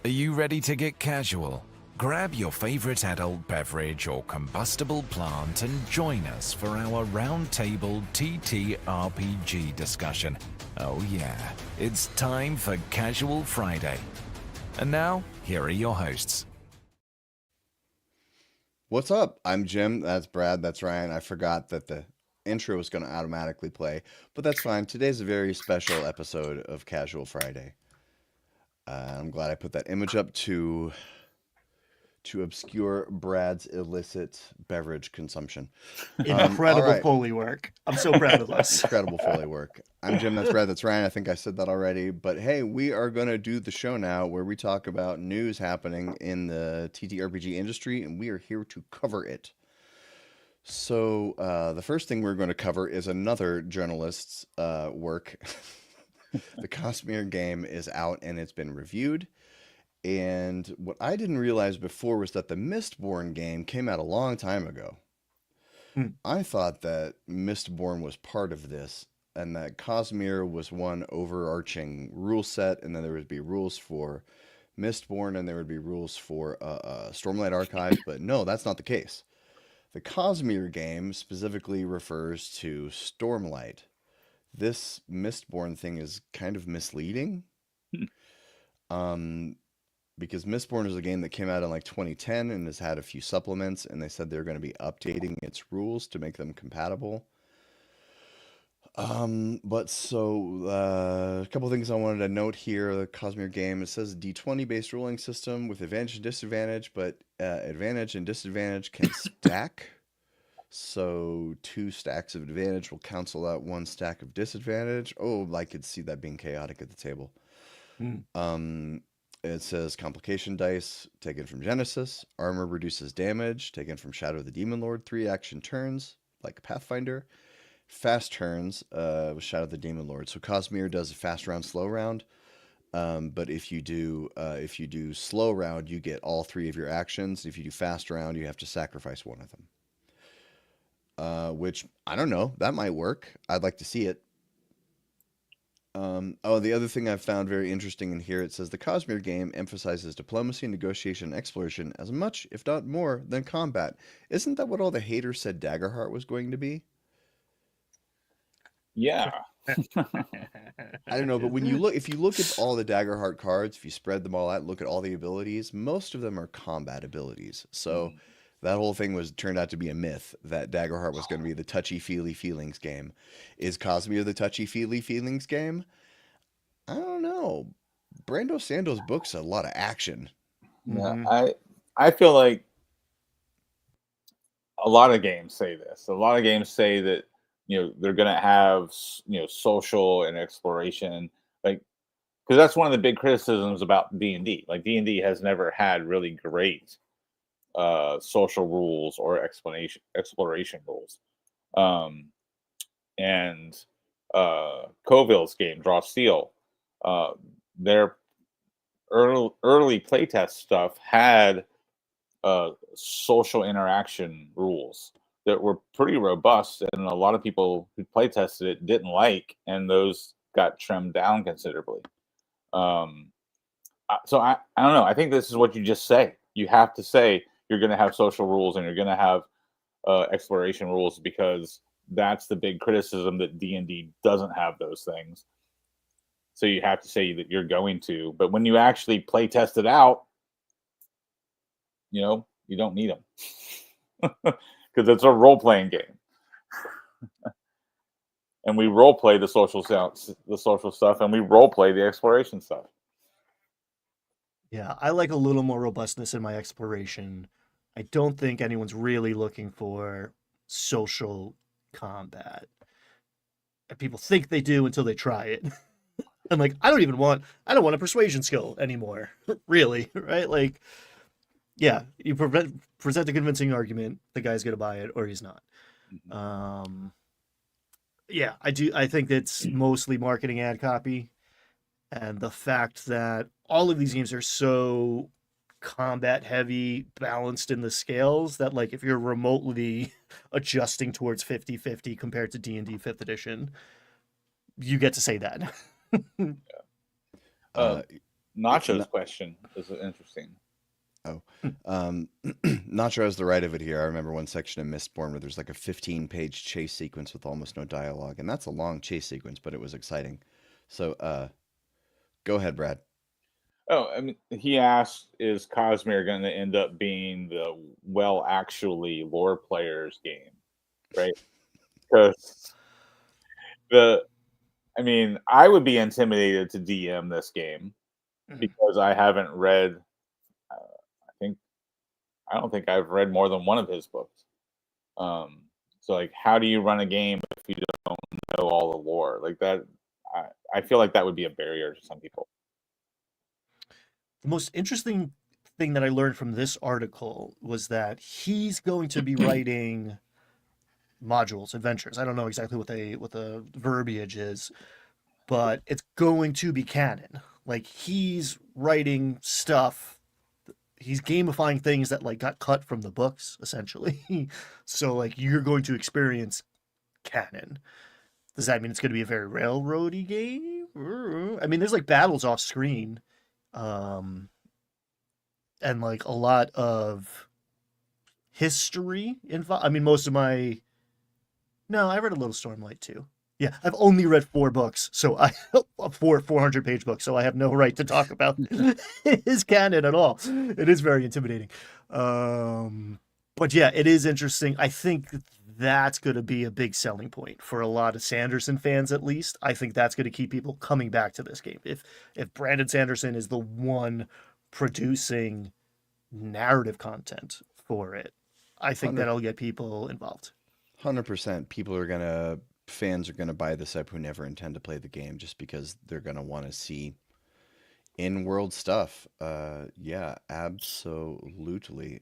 Are you ready to get casual? Grab your favorite adult beverage or combustible plant and join us for our roundtable TTRPG discussion. Oh yeah, it's time for Casual Friday. And now, here are your hosts. What's up? I'm Jim. That's Brad. That's Ryan. I forgot that the intro was going to automatically play, but that's fine. Today's a very special episode of Casual Friday. I'm glad I put that image up to obscure Brad's illicit beverage consumption. All Incredible right. Foley work. I'm so proud of us. Incredible Foley work. I'm Jim. That's Brad. That's Ryan. I think I said that already. But hey, we are going to do the show now where we talk about news happening in the TTRPG industry, and we are here to cover it. So, the first thing we're going to cover is another journalist's work. The Cosmere game is out and it's been reviewed. And what I didn't realize before was that the Mistborn game came out a long time ago. I thought that Mistborn was part of this and that Cosmere was one overarching rule set, and then there would be rules for Mistborn and there would be rules for Stormlight Archive, but no, that's not the case. The Cosmere game specifically refers to Stormlight. This Mistborn thing is kind of misleading. Because Mistborn is a game that came out in like 2010 and has had a few supplements, and they said they're going to be updating its rules to make them compatible. A couple things I wanted to note here. The Cosmere game, it says D20 based ruling system with advantage and disadvantage, but advantage and disadvantage can stack. So 2 stacks of advantage will cancel out 1 stack of disadvantage. Oh, I could see that being chaotic at the table. It says complication dice taken from Genesis. Armor reduces damage taken from Shadow of the Demon Lord. 3 action turns like Pathfinder. Fast turns with Shadow of the Demon Lord. So Cosmere does a fast round, slow round. But if you do slow round, you get all 3 of your actions. If you do fast round, you have to sacrifice 1 of them. Which, I don't know, that might work. I'd like to see it. The other thing I've found very interesting in here, it says the Cosmere game emphasizes diplomacy, negotiation, and exploration as much, if not more, than combat. Isn't that what all the haters said Daggerheart was going to be? Yeah. I don't know, but if you look at all the Daggerheart cards, if you spread them all out, look at all the abilities, most of them are combat abilities. So that whole thing turned out to be a myth that Daggerheart was going to be the touchy-feely feelings game. Is Cosmere the touchy-feely feelings game? I don't know. Brando Sando's book's a lot of action. Yeah, I feel like a lot of games say this. A lot of games say that they're gonna have social and exploration, like, because that's one of the big criticisms about D&D. Like, D&D has never had really great social rules or exploration rules. And Coville's game, Draw Steel, their early playtest stuff had social interaction rules that were pretty robust, and a lot of people who playtested it didn't like, and those got trimmed down considerably. So I don't know. I think this is what you just say. You have to say you're going to have social rules and you're going to have exploration rules, because that's the big criticism, that D&D doesn't have those things. So you have to say that you're going to. But when you actually play test it out, you don't need them. Because it's a role-playing game. And we role-play the social stuff, and we role-play the exploration stuff. Yeah, I like a little more robustness in my exploration. I don't think anyone's really looking for social combat. People think they do until they try it. I'm like, I don't want a persuasion skill anymore. Really, right? Like, yeah, you present a convincing argument, the guy's gonna buy it or he's not. Yeah, I think it's mostly marketing ad copy, and the fact that all of these games are so combat heavy, balanced in the scales, that like if you're remotely adjusting towards 50-50 compared to D&D 5th edition, you get to say that. Nacho's not, question is interesting. oh, Nacho has the right of it here. I remember one section in Mistborn where there's like a 15-page chase sequence with almost no dialogue, and that's a long chase sequence, but it was exciting. So, go ahead, Brad. Oh, I mean, he asked, "Is Cosmere going to end up being the well, actually, lore players game?" Right? Because the, I mean, I would be intimidated to DM this game Mhm. because I haven't read. I think I don't think I've read more than one of his books. Um, so, like, how do you run a game if you don't know all the lore like that? I feel like that would be a barrier to some people. The most interesting thing that I learned from this article was that he's going to be writing modules, adventures. I don't know exactly what the verbiage is, but it's going to be canon. Like he's writing stuff, he's gamifying things that like got cut from the books essentially. So like you're going to experience canon. Does that mean it's going to be a very railroady game? I mean, there's like battles off screen, um, and like a lot of history involved. I mean, most of my no, I read a little Stormlight too. Yeah, I've only read 4 books, so I 400-page books, so I have no right to talk about his canon at all. It is very intimidating. But yeah, it is interesting. I think that's going to be a big selling point for a lot of Sanderson fans, at least. I think that's going to keep people coming back to this game. If Brandon Sanderson is the one producing narrative content for it, I think 100, that'll get people involved. 100%. Fans are gonna buy this up who never intend to play the game just because they're gonna want to see in-world stuff. Yeah, absolutely.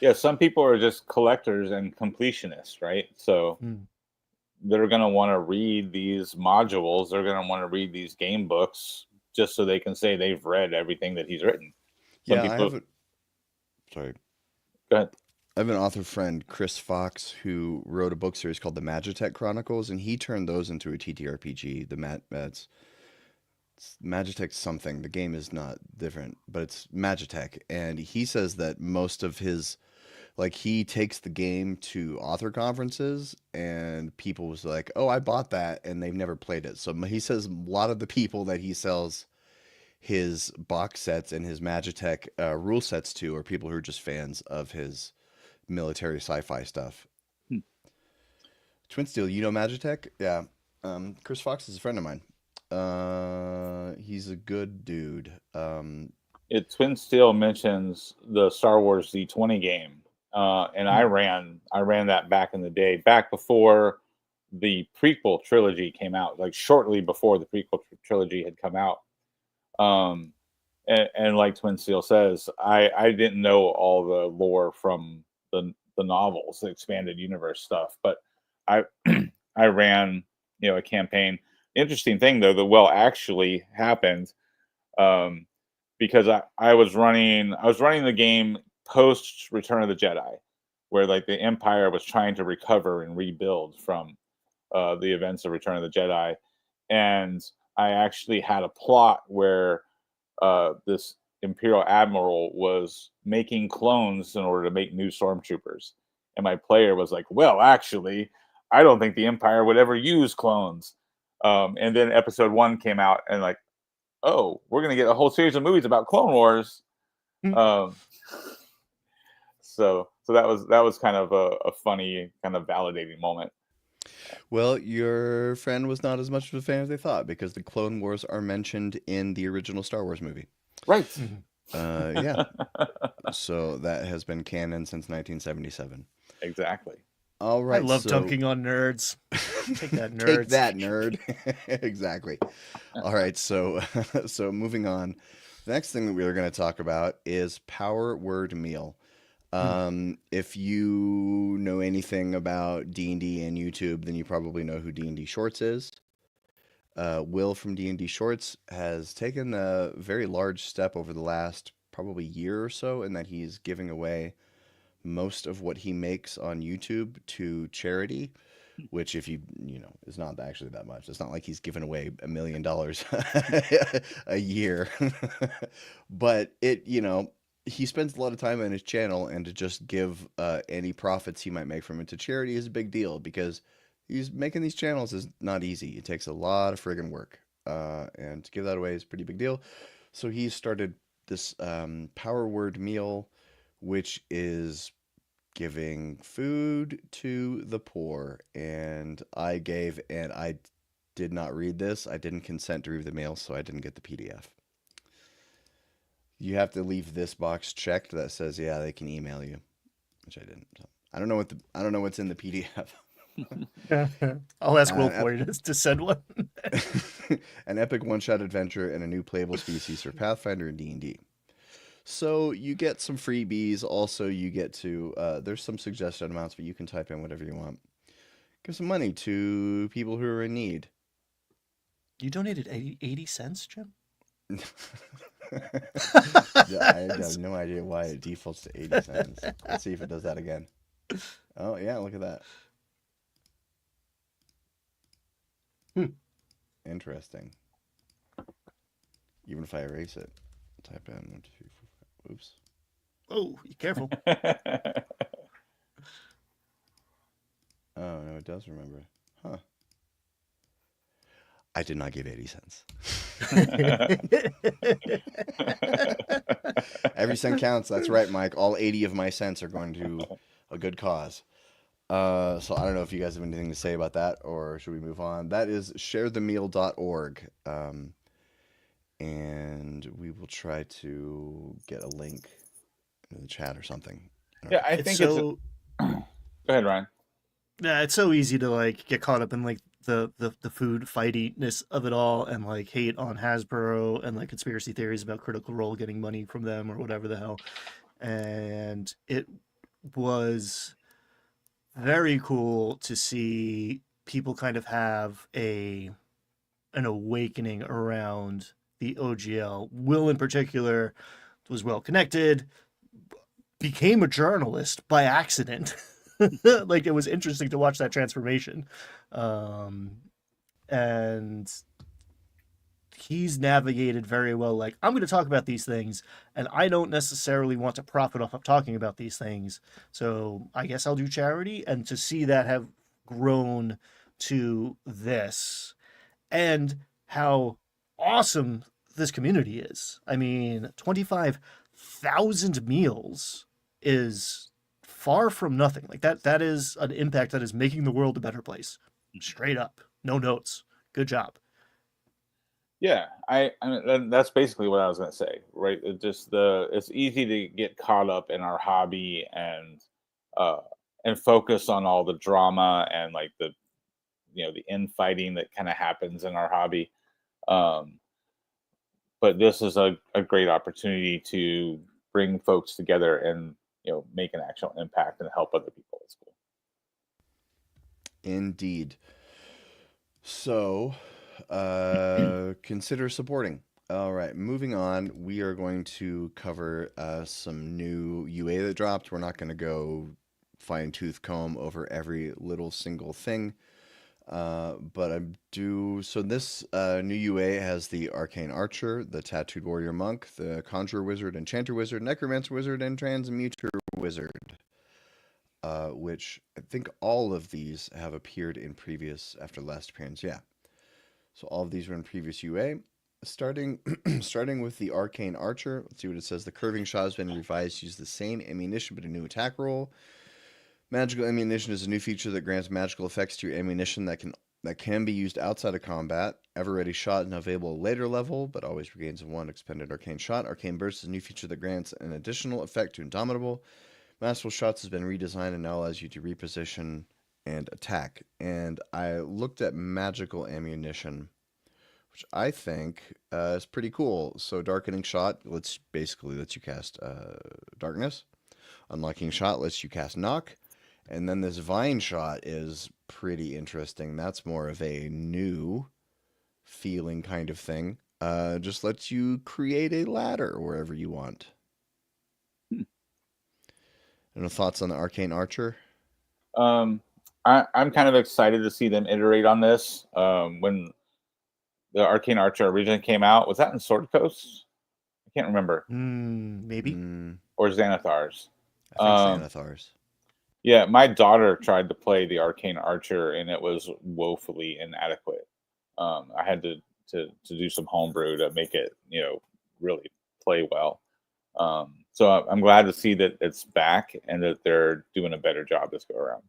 Yeah, some people are just collectors and completionists, right? So Hmm. they're going to want to read these modules. They're going to want to read these game books just so they can say they've read everything that he's written. Some Yeah, I people, have a sorry. go ahead. I have an author friend, Chris Fox, who wrote a book series called the Magitech Chronicles, and he turned those into a TTRPG. It's Magitech something. The game is not different, but it's Magitech, and he says that most of his like he takes the game to author conferences, and people was like, "Oh, I bought that," and they've never played it. So he says a lot of the people that he sells his box sets and his Magitech rule sets to are people who are just fans of his military sci-fi stuff. Hmm. Twin Steel, you know Magitech? Yeah. Chris Fox is a friend of mine. He's a good dude. Twin Steel mentions the Star Wars Z20 game, and Hmm. I ran that back in the day, back before the prequel trilogy came out, like shortly before the prequel trilogy had come out. Um, and like Twin Steel says, I didn't know all the lore from the novels, the expanded universe stuff, but I I ran a campaign. Interesting thing though, the well actually happened, um, because I was running the game post Return of the Jedi, where like the Empire was trying to recover and rebuild from the events of Return of the Jedi, and I actually had a plot where this Imperial admiral was making clones in order to make new stormtroopers. And my player was like, well, actually, I don't think the Empire would ever use clones. And then episode 1 came out, and like, oh, we're going to get a whole series of movies about Clone Wars. Um, so that was kind of a funny, kind of validating moment. Well, your friend was not as much of a fan as they thought because the Clone Wars are mentioned in the original Star Wars movie. Right. Yeah. So that has been canon since 1977. Exactly. All I right, love so dunking on nerds. Take that, take nerds. that, nerd. Exactly. All right, so so moving on. The next thing that we are going to talk about is Power Word Meal. If you know anything about D&D and YouTube, then you probably know who D&D Shorts is. Will from D&D Shorts has taken a very large step over the last probably year or so in that he's giving away most of what he makes on YouTube to charity. which if you know is not actually that much. It's not like he's giving away $1 million a year, but he spends a lot of time on his channel, and to just give any profits he might make from it to charity is a big deal, because he's making these channels is not easy. It takes a lot of friggin' work, and to give that away is a pretty big deal. So he started this Power Word Meal, which is giving food to the poor. And I did not read this. I didn't consent to read the mail, so I didn't get the PDF. You have to leave this box checked that says, yeah, they can email you, which I didn't. So I don't know what's in the PDF. I'll ask Will for you to send one. An epic one-shot adventure and a new playable species for Pathfinder and D&D. So you get some freebies. Also, you get to there's some suggested amounts, but you can type in whatever you want. Give some money to people who are in need. You donated 80 cents, Jim? I have no idea why it defaults to 80 cents. Let's see if it does that again. Oh, yeah, look at that. Interesting. Even if I erase it, type in 1, 2, 3, 4, 5. Oops. Oh, be careful. Oh, no, it does remember. Huh. I did not give 80 cents. Every cent counts. That's right, Mike. All 80 of my cents are going to a good cause. So I don't know if you guys have anything to say about that, or should we move on? That is sharethemeal.org. And we will try to get a link in the chat or something. Yeah, I think so... Go ahead, Ryan. Yeah, it's so easy to get caught up in the food fightiness of it all, and hate on Hasbro and conspiracy theories about Critical Role getting money from them or whatever the hell. And it was very cool to see people kind of have an awakening around the OGL. Will, in particular, was well connected, became a journalist by accident. It was interesting to watch that transformation. And he's navigated very well. I'm going to talk about these things, and I don't necessarily want to profit off of talking about these things, so I guess I'll do charity. And to see that have grown to this, and how awesome this community is. I mean, 25,000 meals is far from nothing. That is an impact that is making the world a better place. Straight up. No notes. Good job. Yeah, I mean, that's basically what I was going to say, right? It's easy to get caught up in our hobby and focus on all the drama and the infighting that kind of happens in our hobby. But this is a great opportunity to bring folks together and make an actual impact and help other people. It's cool. Indeed. So consider supporting. All right, moving on. We are going to cover some new UA that dropped. We're not going to go fine-tooth comb over every little single thing. But I do. So this new UA has the Arcane Archer, the Tattooed Warrior Monk, the Conjurer Wizard, Enchanter Wizard, Necromancer Wizard, and Transmuter Wizard. Which I think all of these have appeared in previous, after last appearance. Yeah. So all of these were in previous UA. Starting with the Arcane Archer. Let's see what it says. The curving shot has been revised to use the same ammunition but a new attack roll. Magical ammunition is a new feature that grants magical effects to your ammunition that can be used outside of combat. Ever ready shot and available at a later level, but always regains one expended arcane shot. Arcane burst is a new feature that grants an additional effect to Indomitable. Masterful shots has been redesigned and now allows you to reposition and attack. And I looked at magical ammunition, which I think is pretty cool. So darkening shot lets you cast darkness. Unlocking shot lets you cast knock. And then this vine shot is pretty interesting. That's more of a new feeling kind of thing. Just lets you create a ladder wherever you want. Any thoughts on the Arcane Archer? I'm kind of excited to see them iterate on this. When the Arcane Archer originally came out, was that in Sword Coast? I can't remember. Maybe. Or Xanathar's. I think Xanathar's. Yeah, my daughter tried to play the Arcane Archer, and it was woefully inadequate. I had to do some homebrew to make it, really play well. So I'm glad to see that it's back and that they're doing a better job this go around.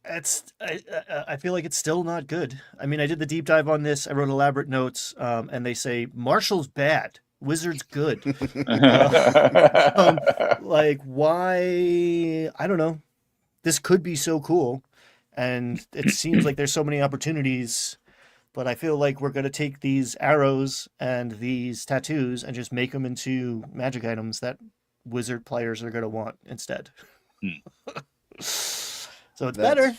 I feel like it's still not good. I mean, I did the deep dive on this. I wrote elaborate notes, and they say Marshall's bad, Wizard's good. Like, why? I don't know. This could be so cool, and it seems like there's so many opportunities. But I feel like we're gonna take these arrows and these tattoos and just make them into magic items that Wizard players are gonna want instead. So it's better.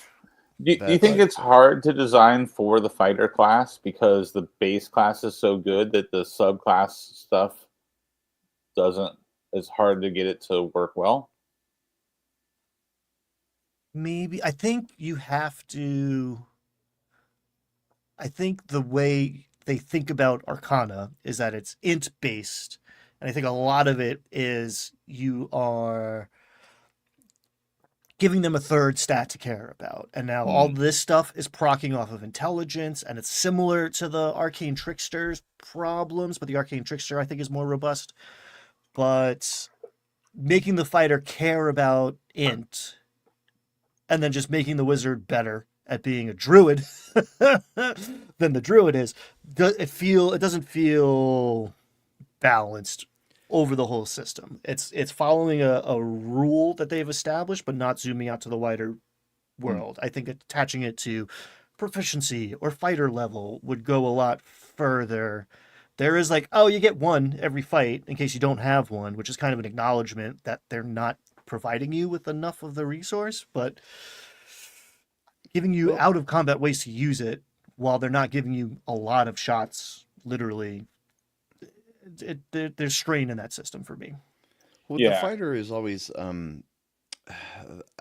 Do you think it's hard to design for the fighter class because the base class is so good that the subclass stuff it's hard to get it to work well? Maybe. I think you have to. I think the way they think about Arcana is that it's int based. And I think a lot of it is you are giving them a third stat to care about. And now all this stuff is proccing off of intelligence, and it's similar to the Arcane Trickster's problems, but the Arcane Trickster, I think, is more robust. But making the fighter care about int, and then just making the wizard better at being a druid than the druid is, it doesn't feel balanced over the whole system. It's following a rule that they've established, but not zooming out to the wider world. I think attaching it to proficiency or fighter level would go a lot further. There is like, oh, you get one every fight in case you don't have one, which is kind of an acknowledgement that they're not providing you with enough of the resource, but giving you out of combat ways to use it while they're not giving you a lot of shots, literally. There's strain in that system for me. Well, the fighter is always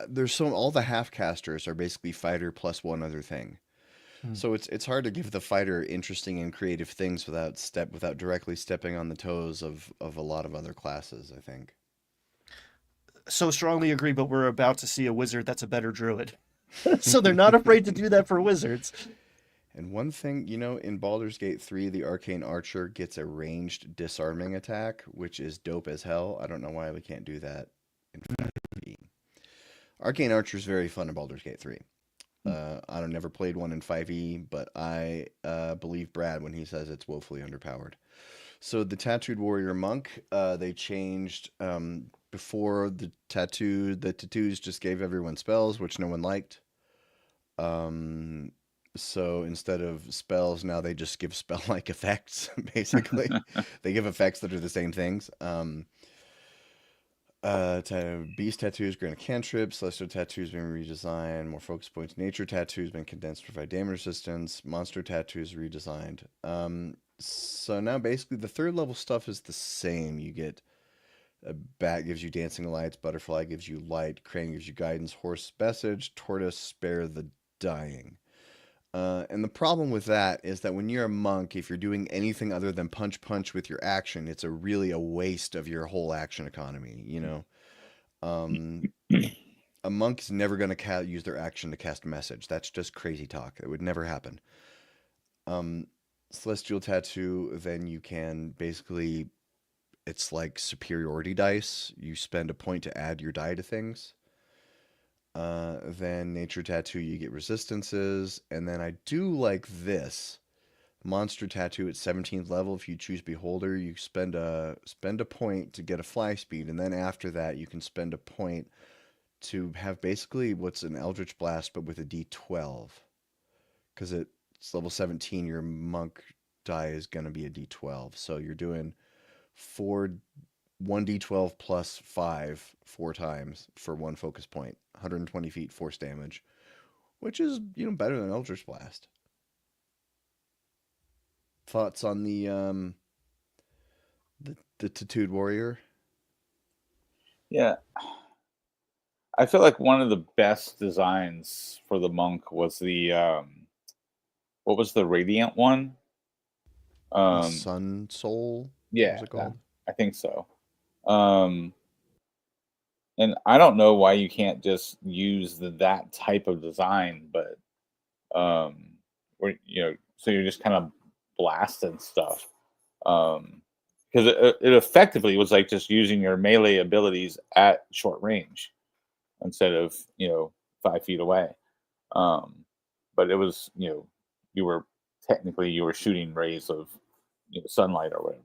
there's all the half casters are basically fighter plus one other thing. So it's hard to give the fighter interesting and creative things without directly stepping on the toes of a lot of other classes, I think. So strongly agree, but we're about to see a wizard that's a better druid. So they're not afraid to do that for wizards. And one thing, in Baldur's Gate 3, the Arcane Archer gets a ranged disarming attack, which is dope as hell. I don't know why we can't do that in 5e. Arcane Archer is very fun in Baldur's Gate 3. I never played one in 5e, but I believe Brad when he says it's woefully underpowered. So the Tattooed Warrior Monk, they changed before the tattoos just gave everyone spells, which no one liked. So instead of spells, now they just give spell-like effects, basically. They give effects that are the same things. Beast tattoos grant a cantrip. Celestial tattoos been redesigned. More focus points. Nature tattoos been condensed to provide damage resistance. Monster tattoos redesigned. So now basically the third level stuff is the same. You get a bat gives you dancing lights. Butterfly gives you light. Crane gives you guidance. Horse message. Tortoise spare the dying. And the problem with that is that when you're a monk, if you're doing anything other than punch with your action, it's really a waste of your whole action economy, A monk is never going to use their action to cast a message. That's just crazy talk. It would never happen. Celestial Tattoo, then you can basically, it's like superiority dice. You spend a point to add your die to things. Then Nature Tattoo, you get resistances. And then I do like this. Monster Tattoo at 17th level. If you choose Beholder, you spend a point to get a fly speed. And then after that, you can spend a point to have basically what's an Eldritch Blast, but with a D12. Because it's level 17, your monk die is going to be a D12. So you're doing 1d12 plus 5 4 times for one focus point. 120 feet, force damage, which is better than Eldritch Blast. Thoughts on the Tattooed Warrior? Yeah, I feel like one of the best designs for the monk was the what was the radiant one? The Um, Sun Soul, what yeah, was it called? I think so. Um, and I don't know why you can't just use that type of design, but where so you're just kind of blasting stuff. Because it effectively was like just using your melee abilities at short range instead of 5 feet away. Um, but it was you were technically you were shooting rays of sunlight or whatever.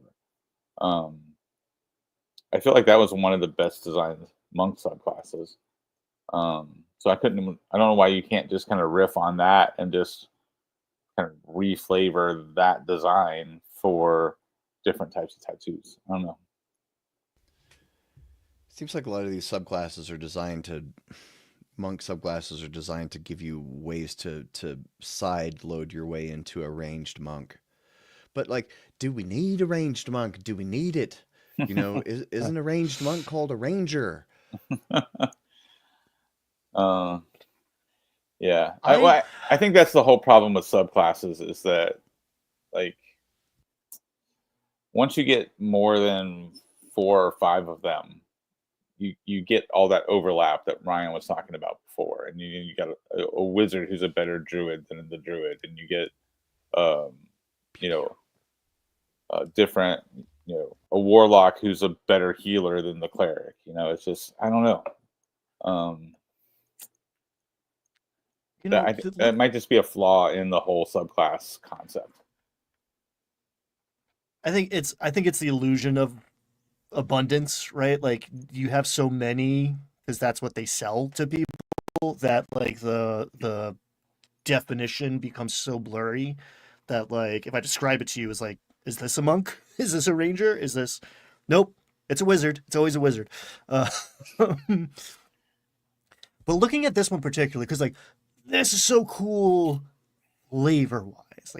Um, I feel like that was one of the best designed monk subclasses. So I don't know why you can't just kind of riff on that and just kind of reflavor that design for different types of tattoos. I don't know. Seems like a lot of these subclasses are designed to monk subclasses are designed to give you ways to side load your way into a ranged monk. But like, do we need a ranged monk? Do we need it? Isn't a ranged monk called a ranger? uh, yeah, I I think that's the whole problem with subclasses is that like once you get more than 4 or 5 of them, you get all that overlap that Ryan was talking about before, and you got a wizard who's a better druid than the druid, and you get um, you know different a warlock who's a better healer than the cleric. It's just I don't know. Um, that might just be a flaw in the whole subclass concept. I think it's the illusion of abundance, right? Like you have so many because that's what they sell to people that like the definition becomes so blurry that like if I describe it to you as like, is this a monk? Is this a ranger? Is this nope? It's a wizard. It's always a wizard. Uh, but looking at this one particularly, because like this is so cool flavor wise.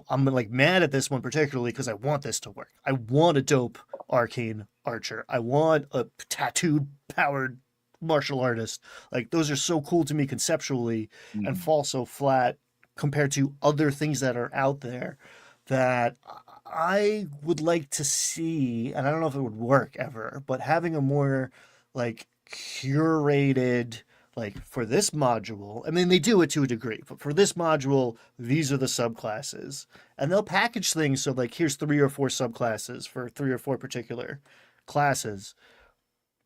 I'm like mad at this one particularly because I want this to work. I want a dope arcane archer. I want a tattooed powered martial artist. Like those are so cool to me conceptually and Mhm. fall so flat compared to other things that are out there that I would like to see, and I don't know if it would work ever, but having a more like curated like for this module, I mean, they do it to a degree, but for this module, these are the subclasses. And they'll package things so, like, here's 3 or 4 subclasses for 3 or 4 particular classes.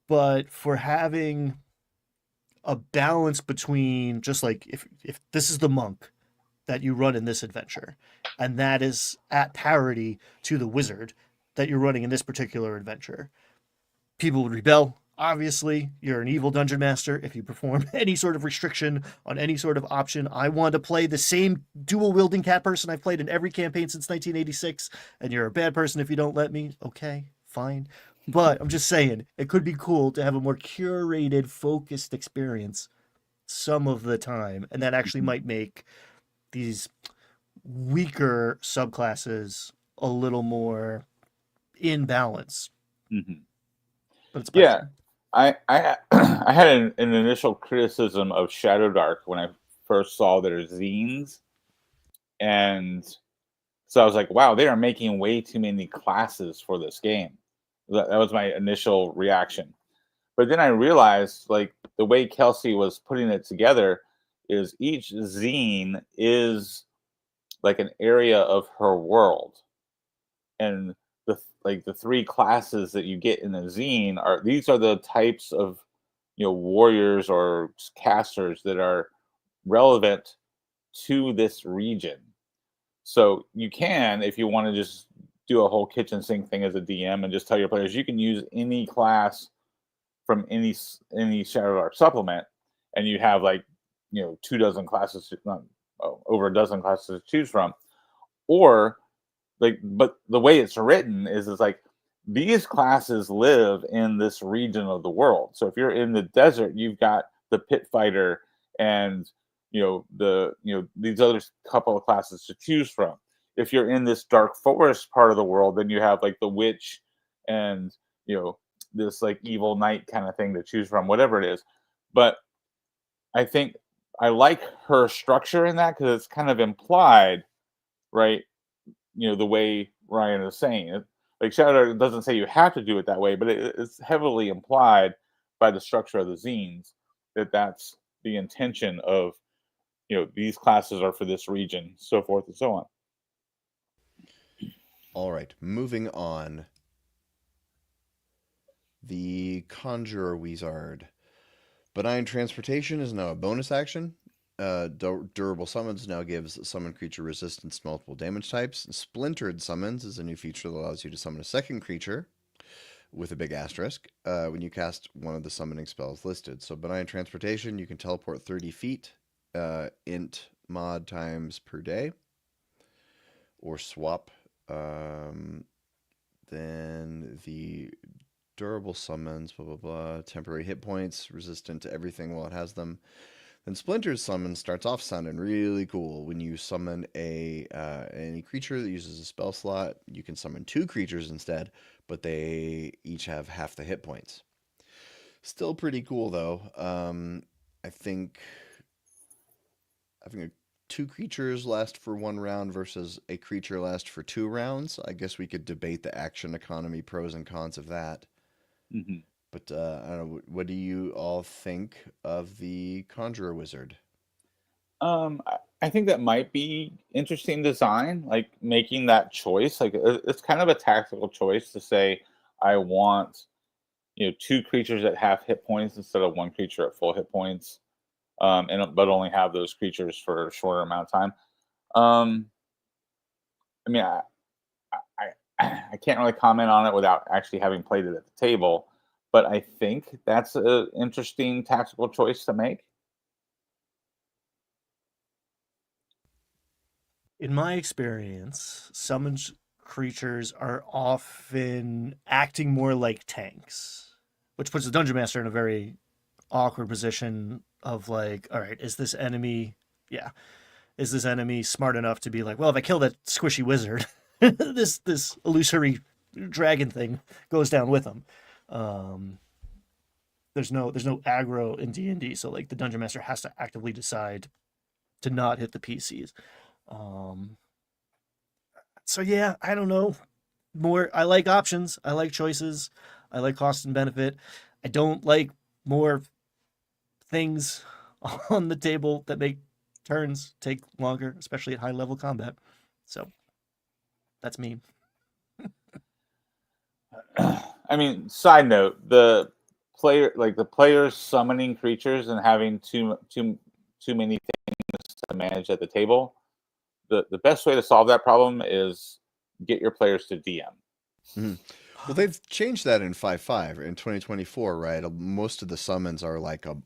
But for having a balance between just like if this is the monk that you run in this adventure, and that is at parity to the wizard that you're running in this particular adventure, people would rebel. Obviously, you're an evil dungeon master if you perform any sort of restriction on any sort of option. I want to play the same dual wielding cat person I've played in every campaign since 1986, and you're a bad person if you don't let me. Okay, fine. But I'm just saying, it could be cool to have a more curated, focused experience some of the time, and that actually Mhm. might make these weaker subclasses a little more in balance. Mhm. But it's Yeah, personal. I had an initial criticism of Shadow Dark when I first saw their zines, and so I was like, "Wow, they are making way too many classes for this game." That was my initial reaction. But then I realized, like, the way Kelsey was putting it together is each zine is like an area of her world, and the 3 classes that you get in the zine are these are the types of warriors or casters that are relevant to this region. So you can, if you want to just do a whole kitchen sink thing as a DM and just tell your players you can use any class from any Shadow Dark supplement, and you have like 2 dozen classes, over a dozen classes to choose from, or but the way it's written is like these classes live in this region of the world. So if you're in the desert, you've got the pit fighter and these other couple of classes to choose from. If you're in this dark forest part of the world, then you have like the witch and this like evil knight kind of thing to choose from, whatever it is. But I think I like her structure in that because it's kind of implied, right? The way Ryan is saying it. Like Shadow doesn't say you have to do it that way, but it's heavily implied by the structure of the zines that that's the intention of, these classes are for this region, so forth and so on. All right, moving on. The Conjurer Wizard. Benign Transportation is now a bonus action. Durable Summons now gives summon creature resistance to multiple damage types. Splintered Summons is a new feature that allows you to summon a second creature with a big asterisk when you cast one of the summoning spells listed. So Benign Transportation, you can teleport 30 feet, int mod times per day, or swap. Then the Durable Summons, blah, blah, blah, temporary hit points, resistant to everything while it has them. Then Splinter's Summon starts off sounding really cool. When you summon any creature that uses a spell slot, you can summon 2 creatures instead, but they each have half the hit points. Still pretty cool, though. I think having 2 creatures last for 1 round versus a creature last for 2 rounds, I guess we could debate the action economy pros and cons of that. Mm-hmm. But I don't know. What do you all think of the Conjurer Wizard? I think that might be interesting design, like making that choice. Like it's kind of a tactical choice to say, I want, 2 creatures that have hit points instead of 1 creature at full hit points, but only have those creatures for a shorter amount of time. I mean, I can't really comment on it without actually having played it at the table, but I think that's an interesting tactical choice to make. In my experience, summoned creatures are often acting more like tanks, which puts the dungeon master in a very awkward position of like, all right, is this enemy, smart enough to be like, well, if I kill that squishy wizard, this illusory dragon thing goes down with him. There's no aggro in D&D, so like the dungeon master has to actively decide to not hit the PCs. So yeah, I don't know. I like options. I like choices. I like cost and benefit. I don't like more things on the table that make turns take longer, especially at high level combat. So that's me. I mean, side note, the players summoning creatures and having too many things to manage at the table. The best way to solve that problem is get your players to DM. Mm-hmm. Well, they've changed that in 5.5 in 2024, right? Most of the summons are like a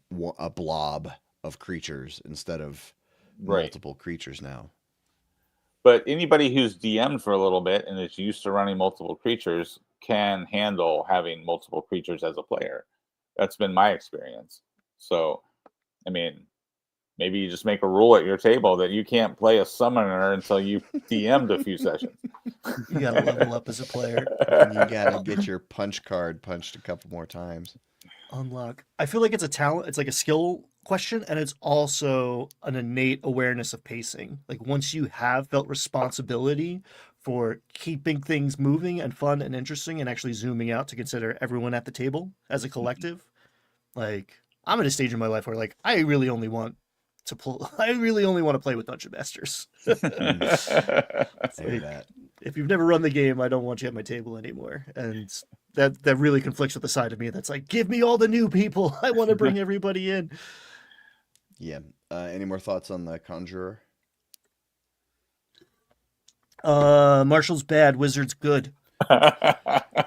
blob of creatures instead of multiple creatures now. But anybody who's DM'd for a little bit and is used to running multiple creatures can handle having multiple creatures as a player. That's been my experience. So, I mean, maybe you just make a rule at your table that you can't play a summoner until you've DM'd a few sessions. You gotta level up as a player. You gotta get your punch card punched a couple more times. Unlock. I feel like it's a talent. It's like a skill question, and it's also an innate awareness of pacing. Like once you have felt responsibility for keeping things moving and fun and interesting, and actually zooming out to consider everyone at the table as a collective. Like I'm at a stage in my life where like I really only want to play with dungeon masters. I hear that. If you've never run the game, I don't want you at my table anymore. And that really conflicts with the side of me that's like, give me all the new people. I want to bring everybody in. Yeah. Any more thoughts on the Conjurer? Marshall's bad, Wizard's good.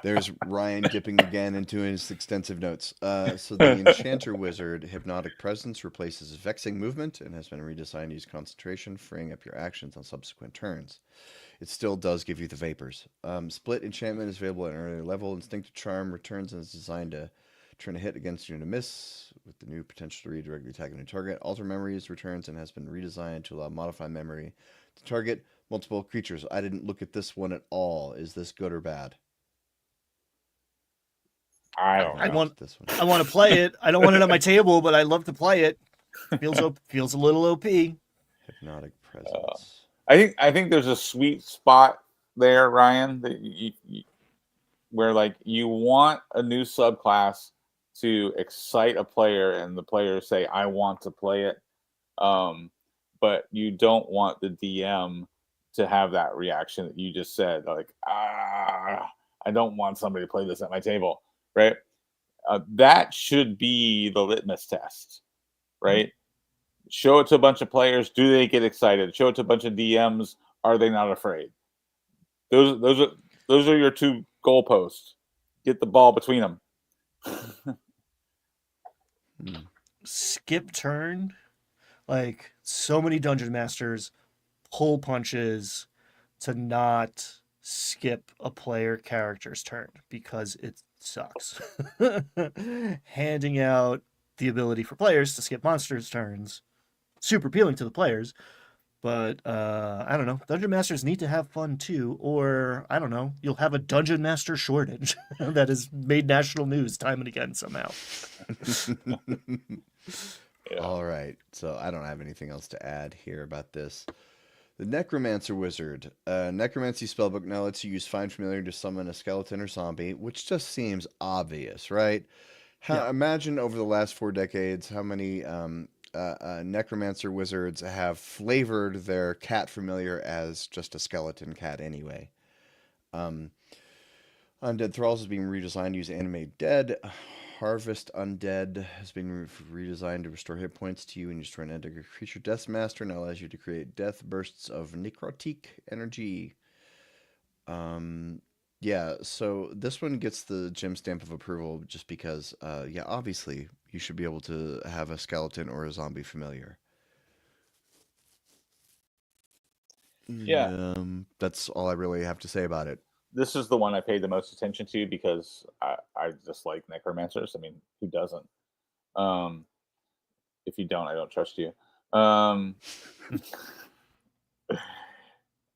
There's Ryan dipping again into his extensive notes. So the Enchanter Wizard, Hypnotic Presence, replaces Vexing Movement and has been redesigned to use concentration, freeing up your actions on subsequent turns. It still does give you the vapors. Split Enchantment is available at an earlier level. Instinctive Charm returns and is designed to turn a hit against you and a miss, with the new potential to redirect the attack on a target. Alter Memories returns and has been redesigned to allow Modify Memory to target multiple creatures. I didn't look at this one at all. Is this good or bad? I don't I know. want this one. I want to play it. I don't want it on my table, but I love to play it. Feels a little OP. Hypnotic presence. I think there's a sweet spot there, Ryan, that where like you want a new subclass to excite a player, and the players say, "I want to play it," but you don't want the DM to have that reaction that you just said, like, I don't want somebody to play this at my table, right? That should be the litmus test, right? Show it to a bunch of players. Do they get excited? Show it to a bunch of DMs. Are they not afraid? Those are your two goalposts. Get the ball between them. Skip turn, like so many dungeon masters pull punches to not skip a player character's turn because it sucks. Handing out the ability for players to skip monsters' turns, super appealing to the players. But I don't know. Dungeon masters need to have fun too, or I don't know. You'll have a dungeon master shortage that has made national news time and again somehow. Yeah. All right. So I don't have anything else to add here about this. The Necromancer Wizard. Necromancy spellbook now lets you use Find Familiar to summon a skeleton or zombie, which just seems obvious, right? Yeah. Imagine over the last 4 decades how many Necromancer Wizards have flavored their cat familiar as just a skeleton cat anyway. Undead Thralls is being redesigned to use Animate Dead. Harvest Undead has been redesigned to restore hit points to you and you destroy an endeavor creature. Death Master now allows you to create death bursts of necrotic energy. Yeah, so this one gets the gem stamp of approval just because, yeah, obviously you should be able to have a skeleton or a zombie familiar. Yeah. That's all I really have to say about it. This is the one I paid the most attention to because I just like necromancers. I mean, who doesn't? If you don't, I don't trust you.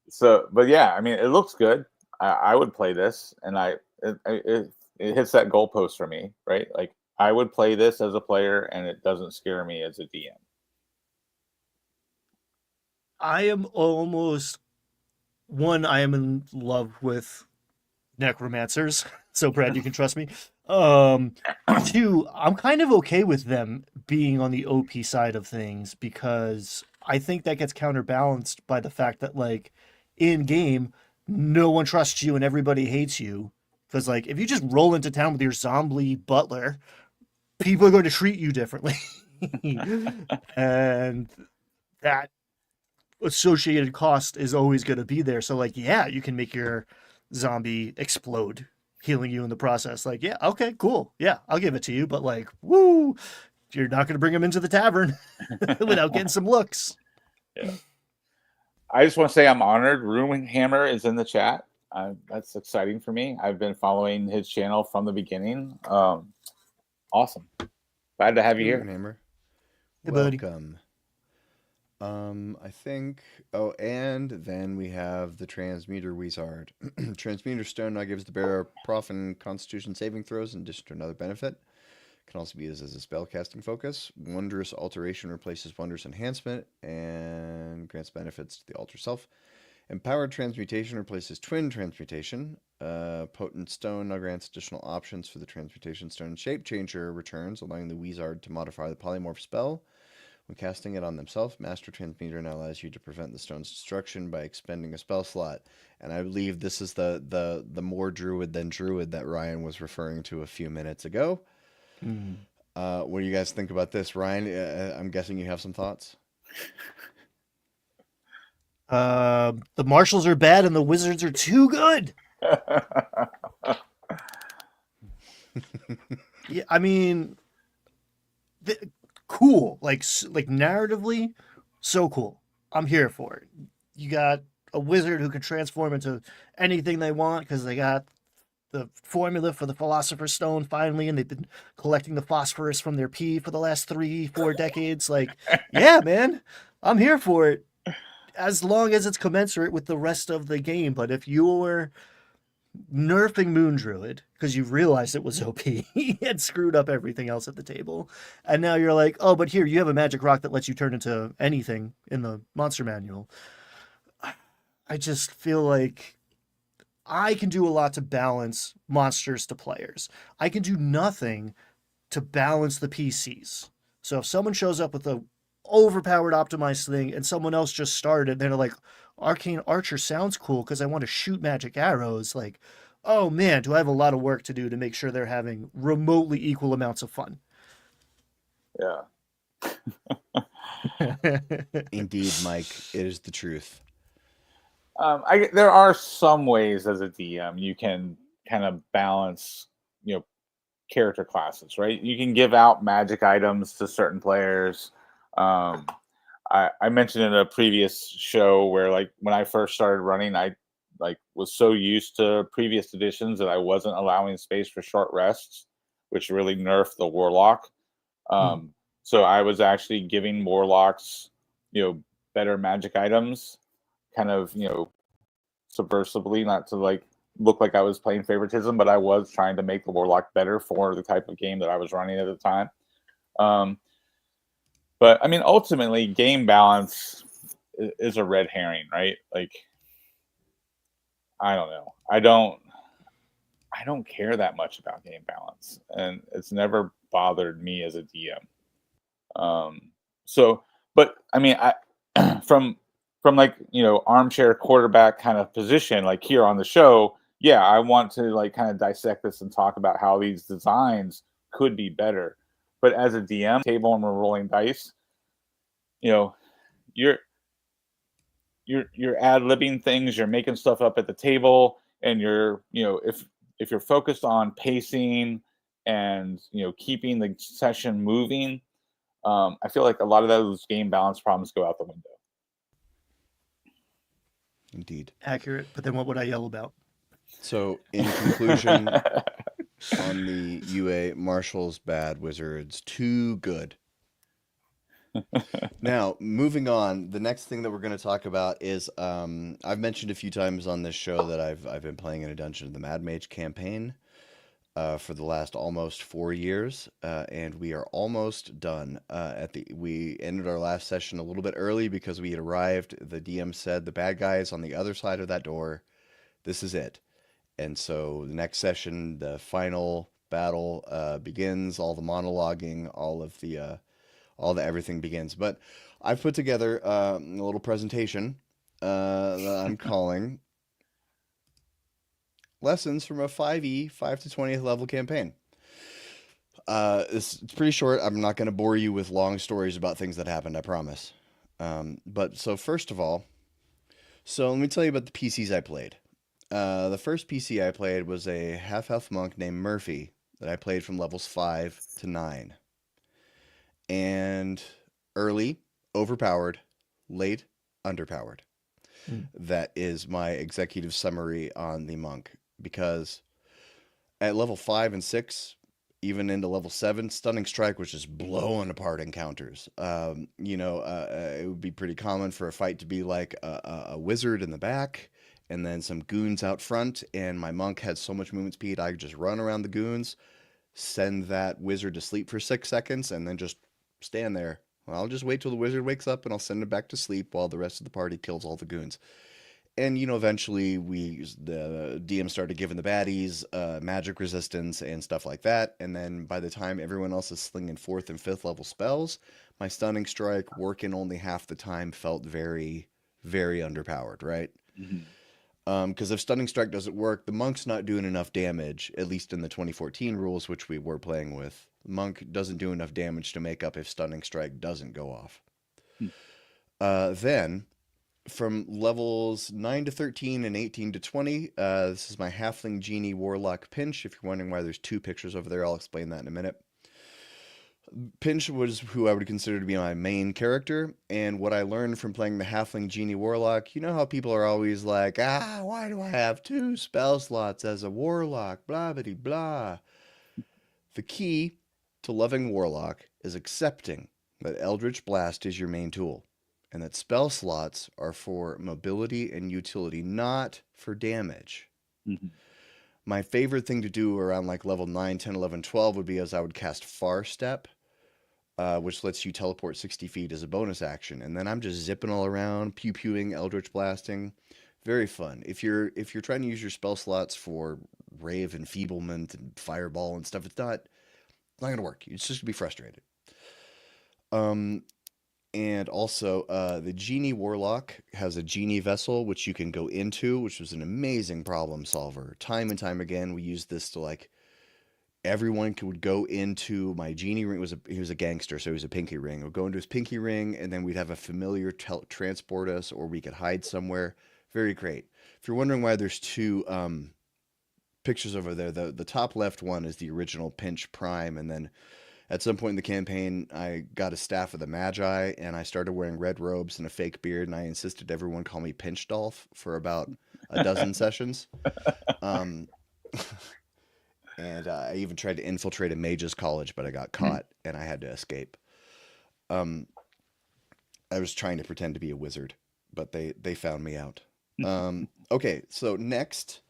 So, but yeah, I mean, it looks good. I would play this, and it hits that goalpost for me, right? Like I would play this as a player, and it doesn't scare me as a DM. I am in love with necromancers. So Brad, you can trust me. 2, I'm kind of okay with them being on the OP side of things because I think that gets counterbalanced by the fact that like in game, no one trusts you and everybody hates you. Because like if you just roll into town with your zombie butler, people are going to treat you differently. And that associated cost is always going to be there. So like, yeah, you can make your zombie explode, healing you in the process. Like, yeah, okay, cool. Yeah, I'll give it to you. But like, woo, you're not going to bring him into the tavern without getting some looks. Yeah. I just want to say I'm honored. Ruin Hammer is in the chat. That's exciting for me. I've been following his channel from the beginning. Awesome. Glad to have you here. Hammer. Hey, buddy. Welcome. I think. Oh, and then we have the Transmuter Wizard. Transmuter Stone now gives the bearer prof and Constitution saving throws in addition to another benefit. Can also be used as a spellcasting focus. Wondrous Alteration replaces Wondrous Enhancement and grants benefits to the altar self. Empowered Transmutation replaces Twin Transmutation. Potent Stone now grants additional options for the Transmutation Stone. Shape Changer returns, allowing the Wizard to modify the polymorph spell when casting it on themselves. Master Transmuter now allows you to prevent the stone's destruction by expending a spell slot. And I believe this is the more druid than druid that Ryan was referring to a few minutes ago. What do you guys think about this, Ryan? I'm guessing you have some thoughts. The marshals are bad and the wizards are too good. Yeah, I mean, cool. Like narratively, so cool. I'm here for it. You got a wizard who can transform into anything they want because they got the formula for the Philosopher's Stone finally, and they've been collecting the phosphorus from their pee for the last 3-4 decades. Like, yeah, man, I'm here for it as long as it's commensurate with the rest of the game. But if you're nerfing Moon Druid because you realized it was OP and screwed up everything else at the table. And now you're like, oh, but here, you have a magic rock that lets you turn into anything in the monster manual. I just feel like I can do a lot to balance monsters to players. I can do nothing to balance the PCs. So if someone shows up with a overpowered optimized thing and someone else just started, they're like, Arcane Archer sounds cool because I want to shoot magic arrows. Like, oh man, do I have a lot of work to do to make sure they're having remotely equal amounts of fun? Yeah. Indeed, Mike, it is the truth. There are some ways as a DM you can kind of balance, character classes, right? You can give out magic items to certain players. I mentioned in a previous show where, like, when I first started running, I was so used to previous editions that I wasn't allowing space for short rests, which really nerfed the warlock. So I was actually giving warlocks, better magic items, kind of, subversively, not to look like I was playing favoritism, but I was trying to make the warlock better for the type of game that I was running at the time. But I mean, ultimately, game balance is a red herring, right? Like, I don't know. I don't care that much about game balance, and it's never bothered me as a DM. So, but I mean, from armchair quarterback kind of position, like here on the show, yeah, I want to kind of dissect this and talk about how these designs could be better. But as a DM table and we're rolling dice, you're ad-libbing things, you're making stuff up at the table, and if you're focused on pacing and keeping the session moving, I feel like a lot of those game balance problems go out the window. Indeed. Accurate, but then what would I yell about? So, in conclusion, on the UA, Marshall's bad, Wizards too good. Now, moving on, the next thing that we're going to talk about is I've mentioned a few times on this show that I've been playing in a Dungeon of the Mad Mage campaign for the last almost 4 years, and we are almost done. We ended our last session a little bit early because we had arrived. The DM said the bad guy is on the other side of that door. This is it. And so the next session, the final battle begins. All the monologuing, all the everything begins. But I've put together a little presentation that I'm calling Lessons from a 5e, 5 to 20th level campaign. It's pretty short. I'm not going to bore you with long stories about things that happened, I promise. But so first of all, let me tell you about the PCs I played. The first PC I played was a half-elf monk named Murphy that I played from levels 5 to 9. And early, overpowered, late, underpowered. That is my executive summary on the monk, because at level 5 and 6, even into level 7, Stunning Strike was just blowing apart encounters. It would be pretty common for a fight to be like a wizard in the back and then some goons out front, and my monk had so much movement speed, I could just run around the goons, send that wizard to sleep for 6 seconds, and then just stand there. I'll just wait till the wizard wakes up, and I'll send him back to sleep while the rest of the party kills all the goons. And, eventually the DM started giving the baddies magic resistance and stuff like that. And then by the time everyone else is slinging 4th and 5th level spells, my Stunning Strike, working only half the time, felt very, very underpowered, right? Because if Stunning Strike doesn't work, the monk's not doing enough damage, at least in the 2014 rules, which we were playing with. The monk doesn't do enough damage to make up if Stunning Strike doesn't go off. Then, from levels 9 to 13 and 18 to 20, this is my Halfling Genie Warlock Pinch. If you're wondering why there's 2 pictures over there, I'll explain that in a minute. Pinch was who I would consider to be my main character, and what I learned from playing the Halfling Genie Warlock, you know how people are always like, why do I have 2 spell slots as a Warlock, blah, blah, blah. The key to loving Warlock is accepting that Eldritch Blast is your main tool, and that spell slots are for mobility and utility, not for damage. My favorite thing to do around like level 9, 10, 11, 12 would be as I would cast Far Step, which lets you teleport 60 feet as a bonus action. And then I'm just zipping all around, pew-pewing, Eldritch Blasting. Very fun. If you're trying to use your spell slots for Ray of Enfeeblement and Fireball and stuff, it's not going to work. It's just going to be frustrated. Um, and also, the Genie Warlock has a Genie Vessel, which you can go into, which was an amazing problem solver. Time and time again, we used this to like, everyone would go into my Genie ring. He was a gangster, so he was a pinky ring. We'd go into his pinky ring, and then we'd have a familiar transport us, or we could hide somewhere. Very great. If you're wondering why there's two pictures over there, the top left one is the original Pinch Prime, and then at some point in the campaign, I got a Staff of the Magi, and I started wearing red robes and a fake beard, and I insisted everyone call me Pinch Dolph for about a dozen sessions. Um, and I even tried to infiltrate a mage's college, but I got caught, and I had to escape. I was trying to pretend to be a wizard, but they found me out. Okay, so next...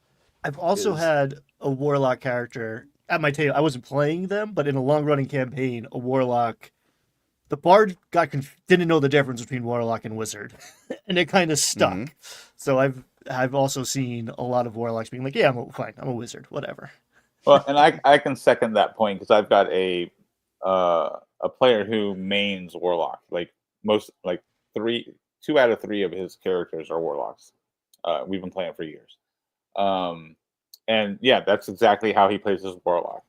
I've also had a warlock character at my table. I wasn't playing them, but in a long-running campaign, a warlock, the bard didn't know the difference between warlock and wizard, and it kind of stuck. Mhm. So I've also seen a lot of warlocks being like, "Yeah, fine. I'm a wizard. Whatever." Well, and I can second that point because I've got a player who mains warlock. Like 2 out of 3 of his characters are warlocks. We've been playing for years. And yeah, that's exactly how he plays his warlock.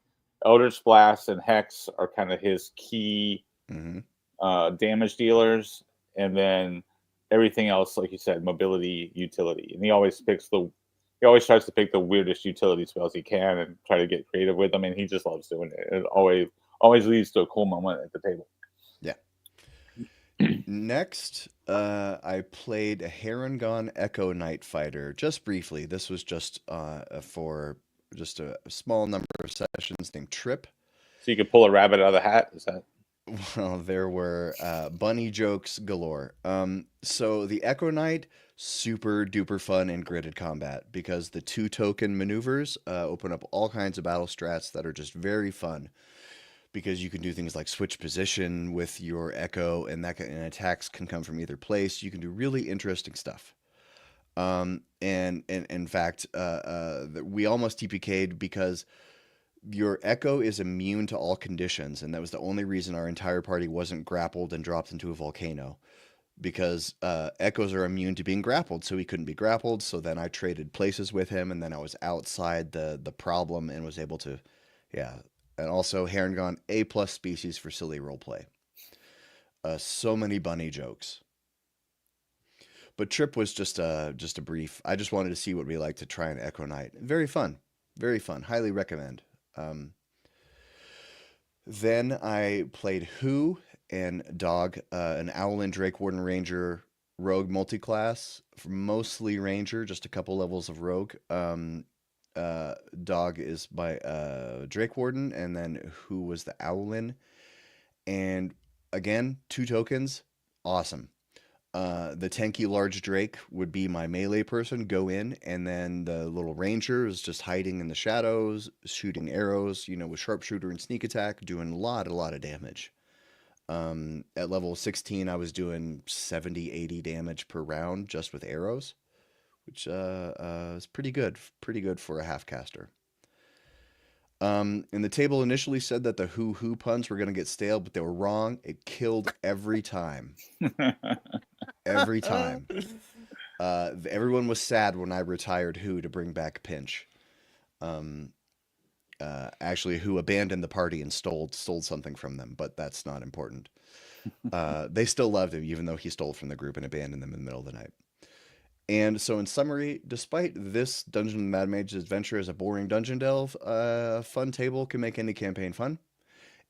Eldritch Blast and Hex are kind of his key damage dealers, and then everything else, like you said, mobility, utility. And he always tries to pick the weirdest utility spells he can and try to get creative with them, and he just loves doing it. It always leads to a cool moment at the table. Yeah. Next, I played a Harengon Echo Knight Fighter just briefly. This was just for just a small number of sessions, named Trip. So you could pull a rabbit out of the hat? Is that? Well, there were bunny jokes galore. So the Echo Knight, super duper fun in gridded combat because the 2-token maneuvers open up all kinds of battle strats that are just very fun. Because you can do things like switch position with your Echo, and attacks can come from either place. You can do really interesting stuff. And in fact, we almost TPK'd because your Echo is immune to all conditions, and that was the only reason our entire party wasn't grappled and dropped into a volcano. Because Echoes are immune to being grappled, so he couldn't be grappled. So then I traded places with him, and then I was outside the problem and was able to, yeah. And also Harengon, A+ species for silly roleplay. So many bunny jokes. But Trip was just a brief. I just wanted to see what it'd be like to try an Echo Knight. Very fun. Very fun. Highly recommend. Then I played Who and Dog, an Owlin Drake Warden Ranger Rogue multiclass. Mostly Ranger, just a couple levels of Rogue. Dog is by Drake Warden, and then Who was the Owlin. And again, 2 tokens, awesome. The tanky large Drake would be my melee person, go in, and then the little ranger is just hiding in the shadows, shooting arrows, with sharpshooter and sneak attack, doing a lot of damage. At level 16, I was doing 70-80 damage per round just with arrows, which is pretty good for a half caster. And the table initially said that the who puns were going to get stale, but they were wrong. It killed every time. Every time. Everyone was sad when I retired Who to bring back Pinch. Actually, Who abandoned the party and stole something from them, but that's not important. They still loved him, even though he stole from the group and abandoned them in the middle of the night. And so in summary, despite this Dungeon of the Mad Mage's adventure as a boring dungeon delve, a fun table can make any campaign fun.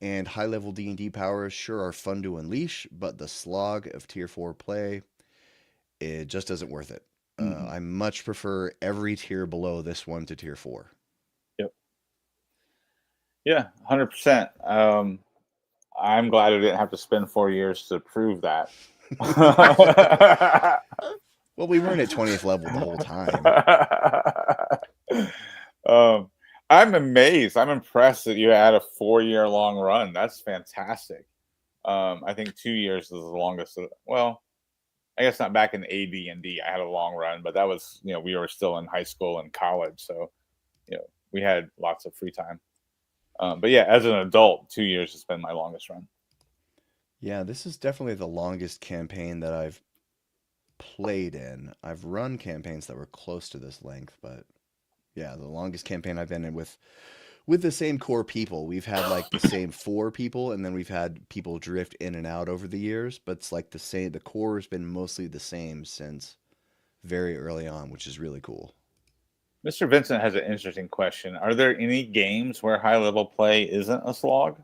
And high-level D&D powers sure are fun to unleash, but the slog of Tier 4 play, it just isn't worth it. I much prefer every tier below this one to Tier 4. Yep. Yeah, 100%. I'm glad I didn't have to spend 4 years to prove that. Well, we weren't at 20th level the whole time. Um, I'm amazed. I'm impressed that you had a 4-year long run. That's fantastic. I think 2 years is the longest. Well, I guess not back in AD&D. I had a long run, but that was, we were still in high school and college, so we had lots of free time. But yeah, as an adult, 2 years has been my longest run. Yeah, this is definitely the longest campaign that I've played in. I've run campaigns that were close to this length, but yeah, the longest campaign I've been in with the same core people. We've had like the same 4 people, and then we've had people drift in and out over the years, but it's like the same. The core has been mostly the same since very early on, which is really cool. Mr. Vincent has an interesting question. Are there any games where high level play isn't a slog?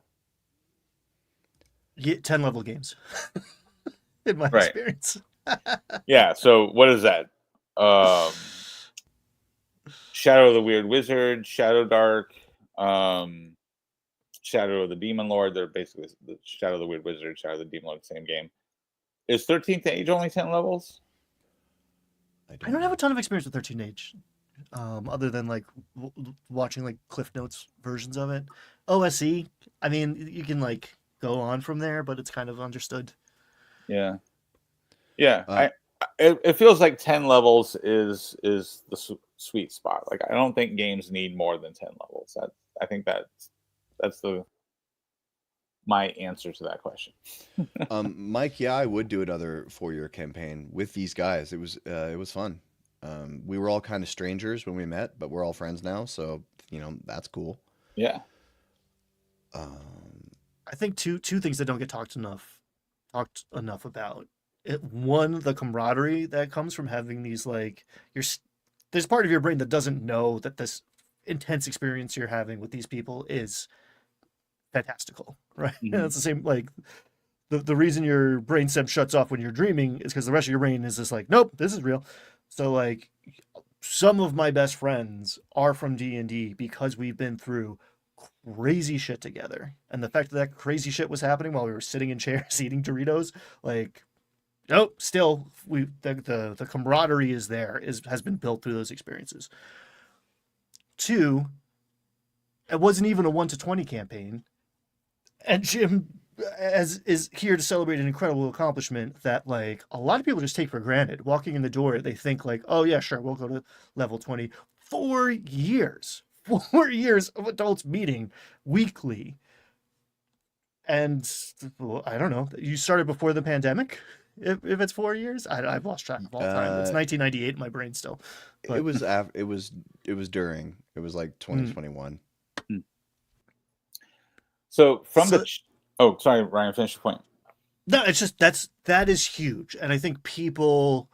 10 level games, in my Right. experience. Yeah. So what is that? Shadow of the Weird Wizard, Shadow Dark, Shadow of the Demon Lord. They're basically the Shadow of the Weird Wizard, Shadow of the Demon Lord, the same game. Is 13th Age only 10 levels? I don't have a ton of experience with 13 Age, other than like watching like Cliff Notes versions of it. OSE, I mean, you can like go on from there, but it's kind of understood. Yeah. Yeah. Uh, It feels like 10 levels is the sweet spot. Like, I don't think games need more than 10 levels. I think that's my answer to that question. Mike, yeah, I would do another 4-year campaign with these guys. It was fun. We were all kind of strangers when we met, but we're all friends now, so that's cool. Yeah. I think two things that don't get talked enough about. One, the camaraderie that comes from having these like there's part of your brain that doesn't know that this intense experience you're having with these people is fantastical, right? Mhm. It's the same like the reason your brain stem shuts off when you're dreaming is because the rest of your brain is just like, nope, this is real. So like some of my best friends are from D&D because we've been through crazy shit together. And the fact that that crazy shit was happening while we were sitting in chairs eating Doritos, like, nope, still the camaraderie is there, has been built through those experiences. Two, it wasn't even a 1 to 20 campaign. And Jim is here to celebrate an incredible accomplishment that like a lot of people just take for granted. Walking in the door, they think like, oh yeah, sure, we'll go to level 20. 4 years. 4 years of adults meeting weekly. And well, I don't know. You started before the pandemic? If it's 4 years? I've lost track of all time. It's 1998 in my brain still. It But was it was during. It was like 2021. So from so oh, sorry, Ryan, finish your point. no, it's just that is huge. And I think people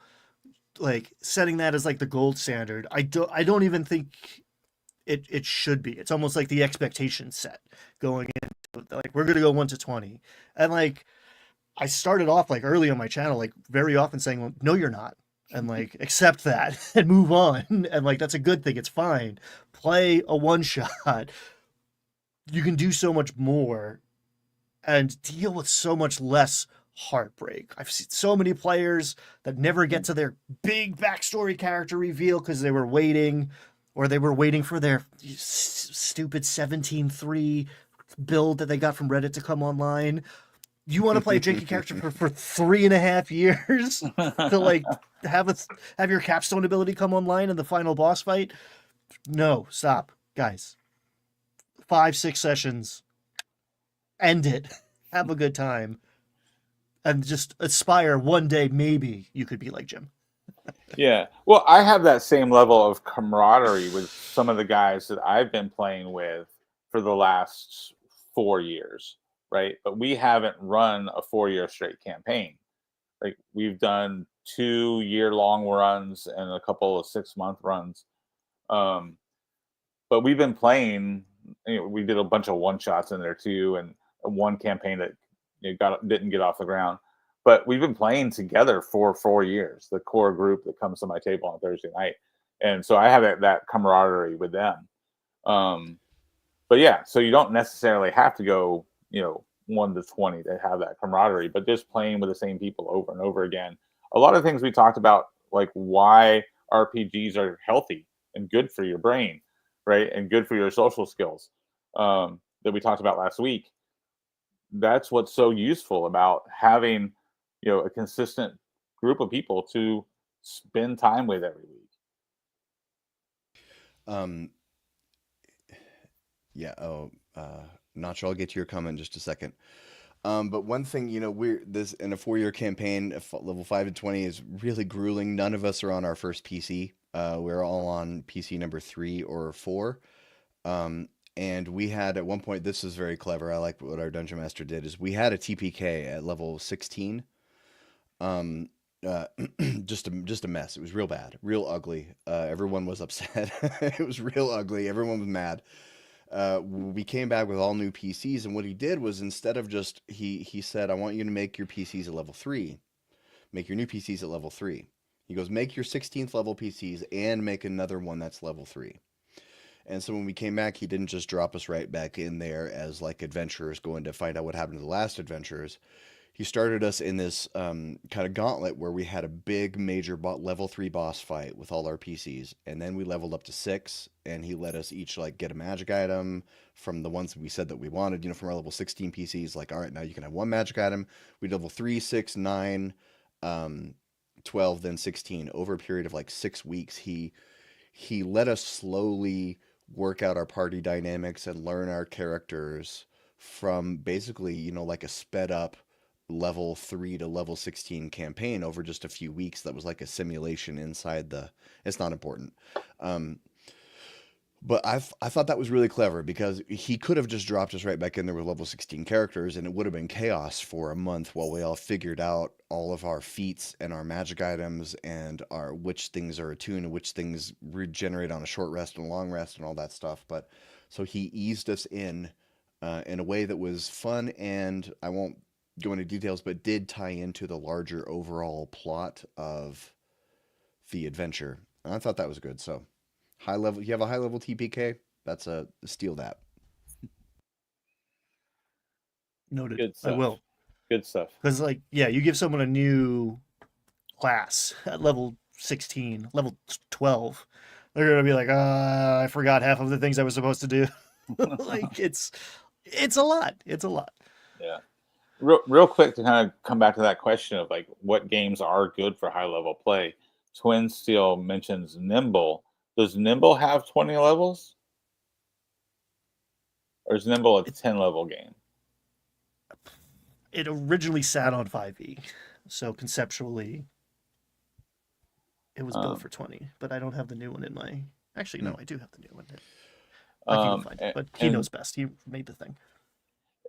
like setting that as like the gold standard. I don't even think it should be. It's almost like the expectation set going into like we're gonna go 1 to 20. And like I started off like early on my channel, like very often saying, well, no, you're not. And like accept that and move on. And like that's a good thing. It's fine. Play a one shot. You can do so much more and deal with so much less heartbreak. I've seen so many players that never get to their big backstory character reveal because they were waiting or they were waiting for their stupid 17.3 build that they got from Reddit to come online. You want to play a janky character for 3.5 years to like have your capstone ability come online in the final boss fight? No, stop, guys. 5-6 sessions. End it. Have a good time. And just aspire one day maybe you could be like Jim. Yeah. Well, I have that same level of camaraderie with some of the guys that I've been playing with for the last 4 years, right? But we haven't run a 4-year straight campaign. Like we've done 2-year-long runs and a couple of 6-month runs. But we've been playing. We did a bunch of one shots in there too, and one campaign that didn't get off the ground. But we've been playing together for 4 years. The core group that comes to my table on Thursday night, and so I have that camaraderie with them. But yeah, so you don't necessarily have to go 1 to 20 to have that camaraderie, but just playing with the same people over and over again. A lot of things we talked about, like why RPGs are healthy and good for your brain. right? And good for your social skills that we talked about last week. That's what's so useful about having, a consistent group of people to spend time with every week. Um, yeah. Oh, Nacho, I'll get to your comment in just a second. But one thing, we're this in a 4-year campaign, level 5 to 20 is really grueling. None of us are on our first PC. We're all on PC number 3 or 4. And we had at one point, this is very clever. I like what our dungeon master did is we had a TPK at level 16. Um, uh, just a mess. It was real bad, real ugly. Everyone was upset. It was real ugly. Everyone was mad. We came back with all new PCs, and what he did was instead of just he said, "I want you to make your PCs at level 3. Make your new PCs at level 3." He goes, "Make your 16th level PCs and make another one that's level 3." And so when we came back, he didn't just drop us right back in there as like adventurers going to find out what happened to the last adventurers. He started us in this kind of gauntlet where we had a big major level 3 boss fight with all our PCs, and then we leveled up to 6, and he let us each like get a magic item from the ones that we said that we wanted, from our level 16 PCs. Like, all right, now you can have one magic item. We level 3, 6, 9, 12, then 16 over a period of like 6 weeks. He let us slowly work out our party dynamics and learn our characters from basically, like a sped up level 3 to level 16 campaign over just a few weeks. That was like a simulation inside it's not important. But I thought that was really clever because he could have just dropped us right back in there with level 16 characters and it would have been chaos for a month while we all figured out all of our feats and our magic items and which things are attuned and which things regenerate on a short rest and a long rest and all that stuff. But so he eased us in a way that was fun, and I won't go into details, but did tie into the larger overall plot of the adventure. And I thought that was good. So high level, you have a high level TPK, that's a steal that. Noted. Good I stuff. will. Good stuff. Because, you give someone a new class at level 16, level 12, they're going to be like, I forgot half of the things I was supposed to do. It's a lot. It's a lot. Yeah. Real quick to kind of come back to that question of like what games are good for high level play. Twin Steel mentions Nimble. Does Nimble have 20 levels? Or is Nimble a 10 level game? It originally sat on 5e, so conceptually it was built for 20, but I don't have the new one in my... Actually, no, I do have the new one. I can go find it, but he knows best. He made the thing.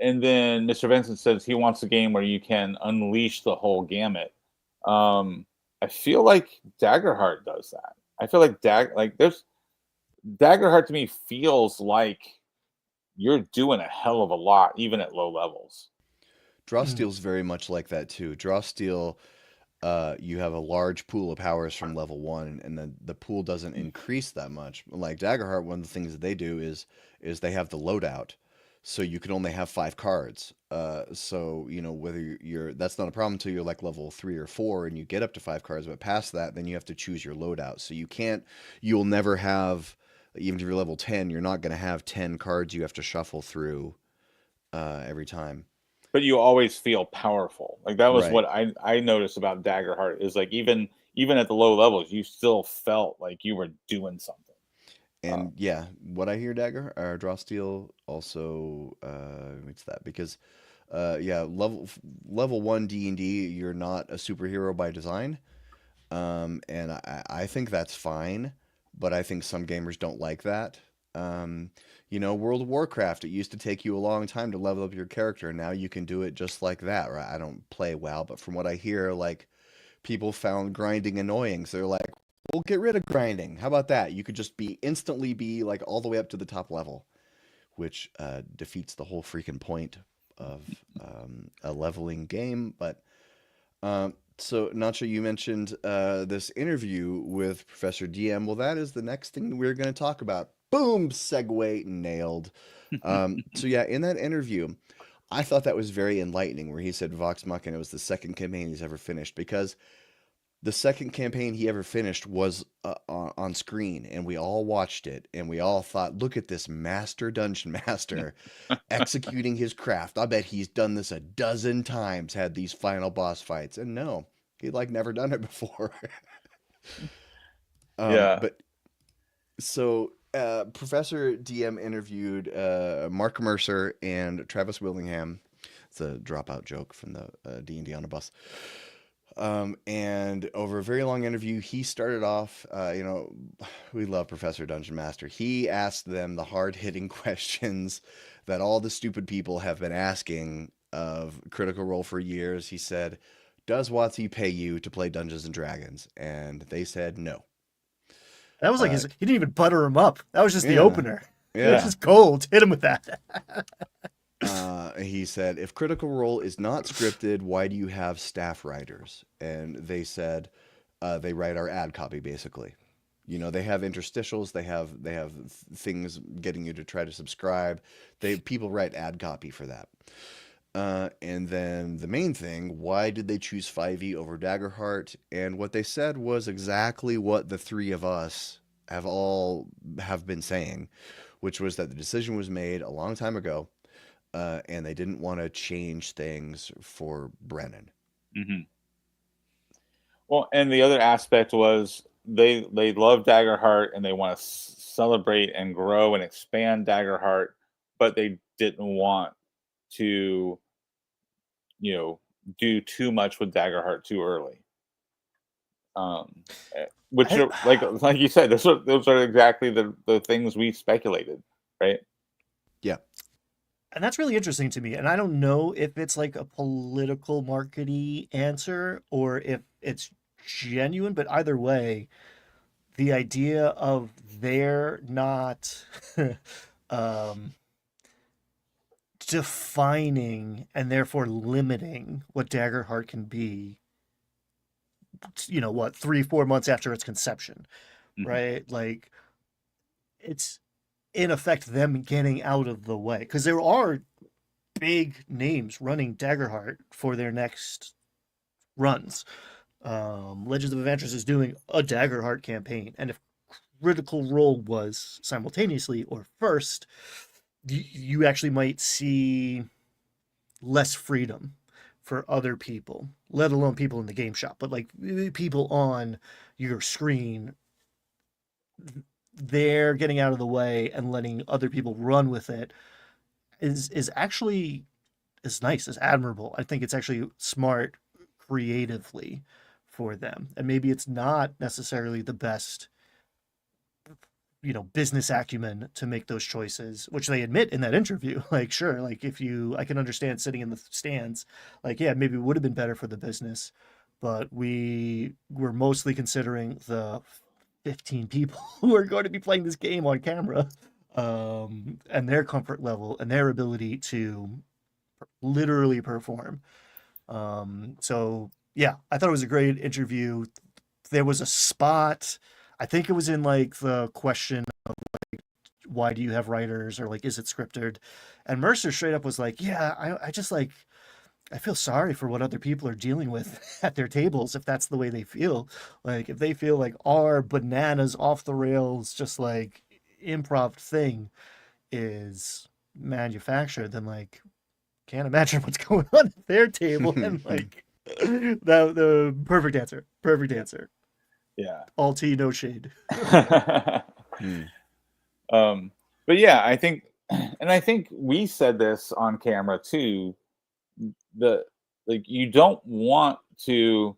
And then Mr. Vincent says he wants a game where you can unleash the whole gamut. I feel like Daggerheart does that. I feel like Daggerheart to me feels like you're doing a hell of a lot, even at low levels. Drawsteel's very much like that too. Drawsteel, you have a large pool of powers from level 1, and then the pool doesn't increase that much. Like Daggerheart, one of the things that they do is they have the loadout, so you can only have 5 cards. So whether that's not a problem until you're like level 3 or 4 and you get up to 5 cards, but past that, then you have to choose your loadout. So you'll never have, even if you're level 10, you're not going to have 10 cards you have to shuffle through every time. But you always feel powerful. Like that was Right. what I noticed about Daggerheart is like even at the low levels, you still felt like you were doing something. And what I hear, Drawsteel also it's that because level 1 D&D, you're not a superhero by design, and I think that's fine, but I think some gamers don't like that. World of Warcraft, it used to take you a long time to level up your character. Now you can do it just like that, right? I don't play WoW, but from what I hear, like, people found grinding annoying. So they're like, we'll get rid of grinding. How about that? You could just instantly be like all the way up to the top level, which defeats the whole freaking point of a leveling game. But so, Nacho, you mentioned this interview with Professor DM. Well, that is the next thing we're going to talk about. Boom, segue nailed. So yeah, in that interview, I thought that was very enlightening where he said Vox Machina was the second campaign he's ever finished, because The second campaign he ever finished was on screen, and we all watched it, and we all thought, "Look at this master dungeon master executing his craft. I bet he's done this a dozen times, had these final boss fights." And no, he'd like never done it before. Yeah. But so Professor DM interviewed Mark Mercer and Travis Willingham. It's a dropout joke from the D&D on a bus. And over a very long interview, he started off, we love Professor Dungeon Master. He asked them the hard-hitting questions that all the stupid people have been asking of Critical Role for years. He said, "Does WotC pay you to play Dungeons and Dragons?" And they said no. That was like he didn't even butter him up. That was just the Yeah. opener. It was Yeah. just cold. Hit him with that. He said, "If Critical Role is not scripted, why do you have staff writers?" And they said, they write our ad copy, basically. They have interstitials, they have things getting you to try to subscribe. People write ad copy for that. And then the main thing, why did they choose 5e over Daggerheart? And what they said was exactly what the three of us have been saying, which was that the decision was made a long time ago. And they didn't want to change things for Brennan. Mm-hmm. Well, and the other aspect was they love Daggerheart and they want to celebrate and grow and expand Daggerheart, but they didn't want to, do too much with Daggerheart too early. Which are like you said, those are exactly the things we speculated, right? Yeah. And that's really interesting to me. And I don't know if it's like a political markety answer or if it's genuine, but either way, the idea of they're not defining and therefore limiting what Daggerheart can be, 3-4 months after its conception, right? Like, it's in effect them getting out of the way, because there are big names running Daggerheart for their next runs. Legends of Adventures is doing a Daggerheart campaign, and if Critical Role was simultaneously or first, you actually might see less freedom for other people, let alone people in the game shop, but like people on your screen, they're getting out of the way and letting other people run with it is actually nice, is admirable. I think it's actually smart creatively for them. And maybe it's not necessarily the best business acumen to make those choices, which they admit in that interview. Like, sure, like I can understand sitting in the stands, like, yeah, maybe it would have been better for the business, but we were mostly considering the 15 people who are going to be playing this game on camera, and their comfort level and their ability to literally perform. So yeah, I thought it was a great interview. There was a spot, I think it was in like the question of like, why do you have writers, or like, is it scripted? And Mercer straight up was like, yeah, I just like, I feel sorry for what other people are dealing with at their tables if that's the way they feel. Like, if they feel like our bananas off the rails, just like improv thing is manufactured, then like, can't imagine what's going on at their table. And like, the perfect answer. Yeah. All tea, no shade. But yeah, I think we said this on camera too. You don't want to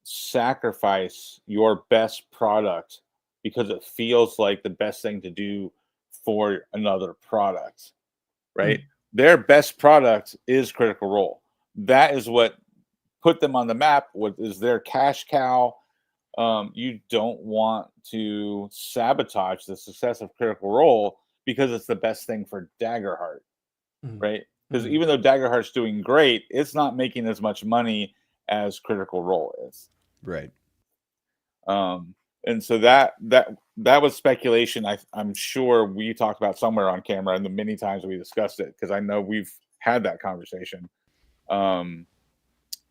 sacrifice your best product because it feels like the best thing to do for another product, right? Their best product is Critical Role. That is what put them on the map. What is their cash cow? You don't want to sabotage the success of Critical Role because it's the best thing for Daggerheart, right? Because even though Daggerheart's doing great, it's not making as much money as Critical Role is. Right. And so that was speculation. I'm sure we talked about somewhere on camera, and the many times we discussed it, because I know we've had that conversation.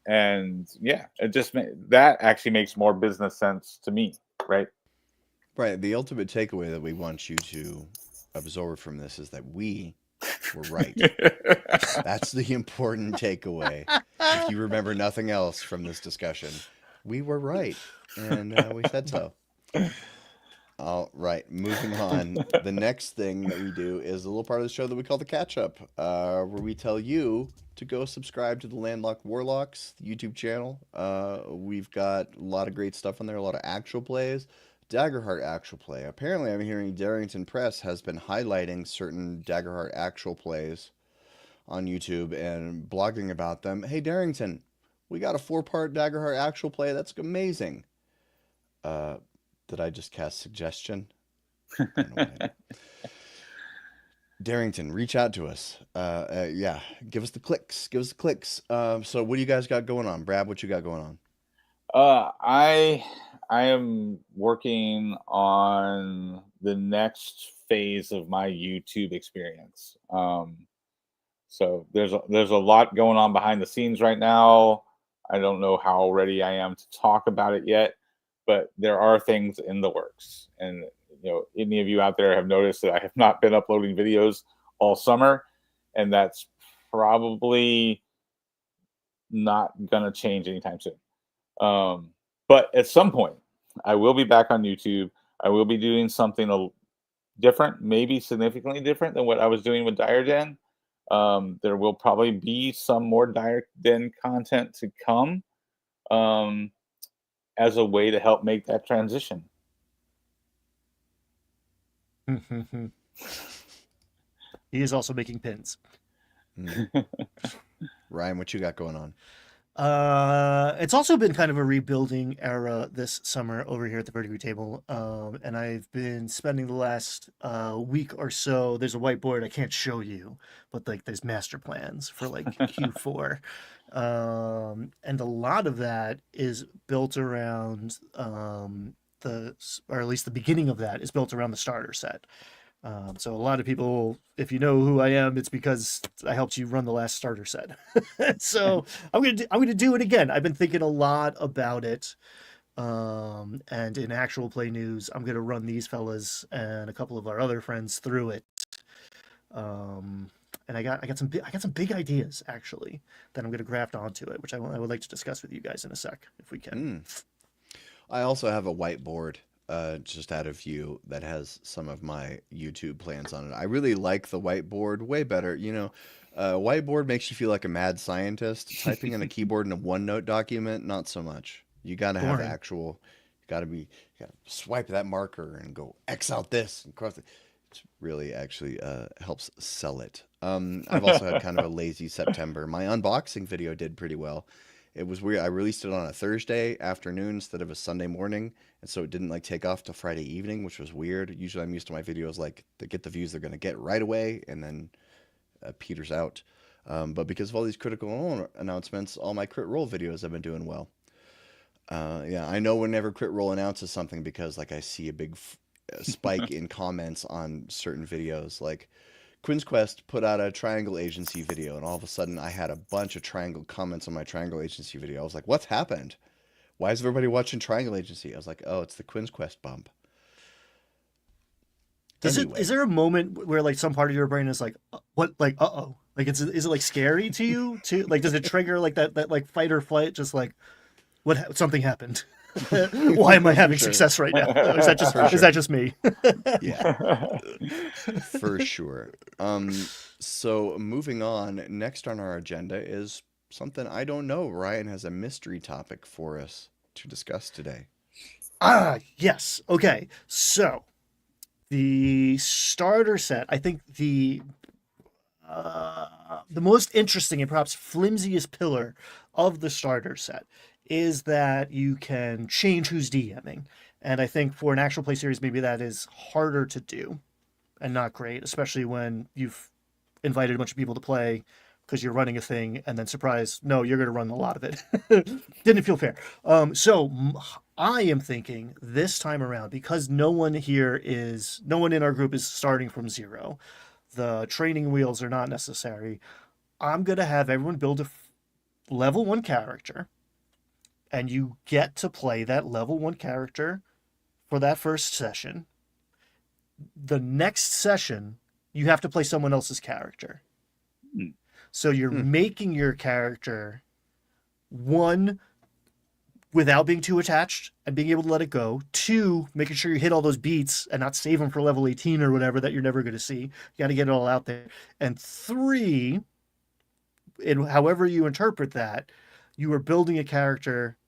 And yeah, that actually makes more business sense to me, right? Right. The ultimate takeaway that we want you to absorb from this is that we were right. That's the important takeaway. If you remember nothing else from this discussion, we were right, and we said so. All right, moving on. The next thing that we do is a little part of the show that we call the catch up, where we tell you to go subscribe to the Landlocked Warlocks YouTube channel. We've got a lot of great stuff on there, a lot of actual plays. Daggerheart actual play. Apparently, I'm hearing Darrington Press has been highlighting certain Daggerheart actual plays on YouTube and blogging about them. Hey, Darrington, we got a 4-part Daggerheart actual play. That's amazing. Did I just cast suggestion? I don't know what I did. Darrington, reach out to us. Yeah, give us the clicks. Give us the clicks. So what do you guys got going on? Brad, what you got going on? I am working on the next phase of my YouTube experience. So there's a lot going on behind the scenes right now. I don't know how ready I am to talk about it yet, but there are things in the works. And any of you out there have noticed that I have not been uploading videos all summer, and that's probably not gonna change anytime soon. But at some point, I will be back on YouTube. I will be doing something different, maybe significantly different than what I was doing with Dire Den. There will probably be some more Dire Den content to come as a way to help make that transition. He is also making pins. Ryan, what you got going on? It's also been kind of a rebuilding era this summer over here at the Vertigo table. And I've been spending the last week or so. There's a whiteboard I can't show you, but like there's master plans for like Q4. And a lot of that is built around or at least the beginning of that is built around the starter set. So a lot of people, if you know who I am, it's because I helped you run the last starter set. So I'm gonna do it again. I've been thinking a lot about it. And in actual play news, I'm gonna run these fellas and a couple of our other friends through it. And I got some big ideas actually that I'm gonna graft onto it, which I would like to discuss with you guys in a sec if we can. I also have a whiteboard. Just out of view that has some of my YouTube plans on it. I really like the whiteboard way better. Whiteboard makes you feel like a mad scientist. Typing on a keyboard in a OneNote document, not so much. You got to have actual, you got to swipe that marker and go X out this and cross it. It really actually helps sell it. I've also had kind of a lazy September. My unboxing video did pretty well. It was weird. I released it on a Thursday afternoon instead of a Sunday morning, and so it didn't like take off till Friday evening, which was weird. Usually, I'm used to my videos like they get the views they're going to get right away, and then peters out. But because of all these critical announcements, all my crit roll videos have been doing well. Yeah, I know whenever crit roll announces something because like I see a big spike in comments on certain videos, like. Quinn's Quest put out a Triangle Agency video, and all of a sudden I had a bunch of Triangle comments on my Triangle Agency video. I was like, what's happened? Why is everybody watching Triangle Agency? I was like, oh, it's the Quinn's Quest bump. Anyway. Is there a moment where like some part of your brain is like, what, like, uh-oh? Like, is it like scary to you? Like, does it trigger like that like fight or flight? Just like, something happened. Why am I having success right now? Is that just me? Yeah, for sure. So moving on, next on our agenda is something I don't know. Ryan has a mystery topic for us to discuss today. Yes. Okay. So the starter set, I think the most interesting and perhaps flimsiest pillar of the starter set is that you can change who's DMing. And I think for an actual play series, maybe that is harder to do and not great, especially when you've invited a bunch of people to play because you're running a thing and then surprise, no, you're going to run a lot of it. Didn't feel fair. So I am thinking this time around, because no one in our group is starting from zero. The training wheels are not necessary. I'm going to have everyone build level 1 character, and you get to play that level 1 character for that first session. The next session, you have to play someone else's character. So you're making your character, one, without being too attached and being able to let it go. Two, making sure you hit all those beats and not save them for level 18 or whatever that you're never going to see. You got to get it all out there. And three, however you interpret that, you are building a character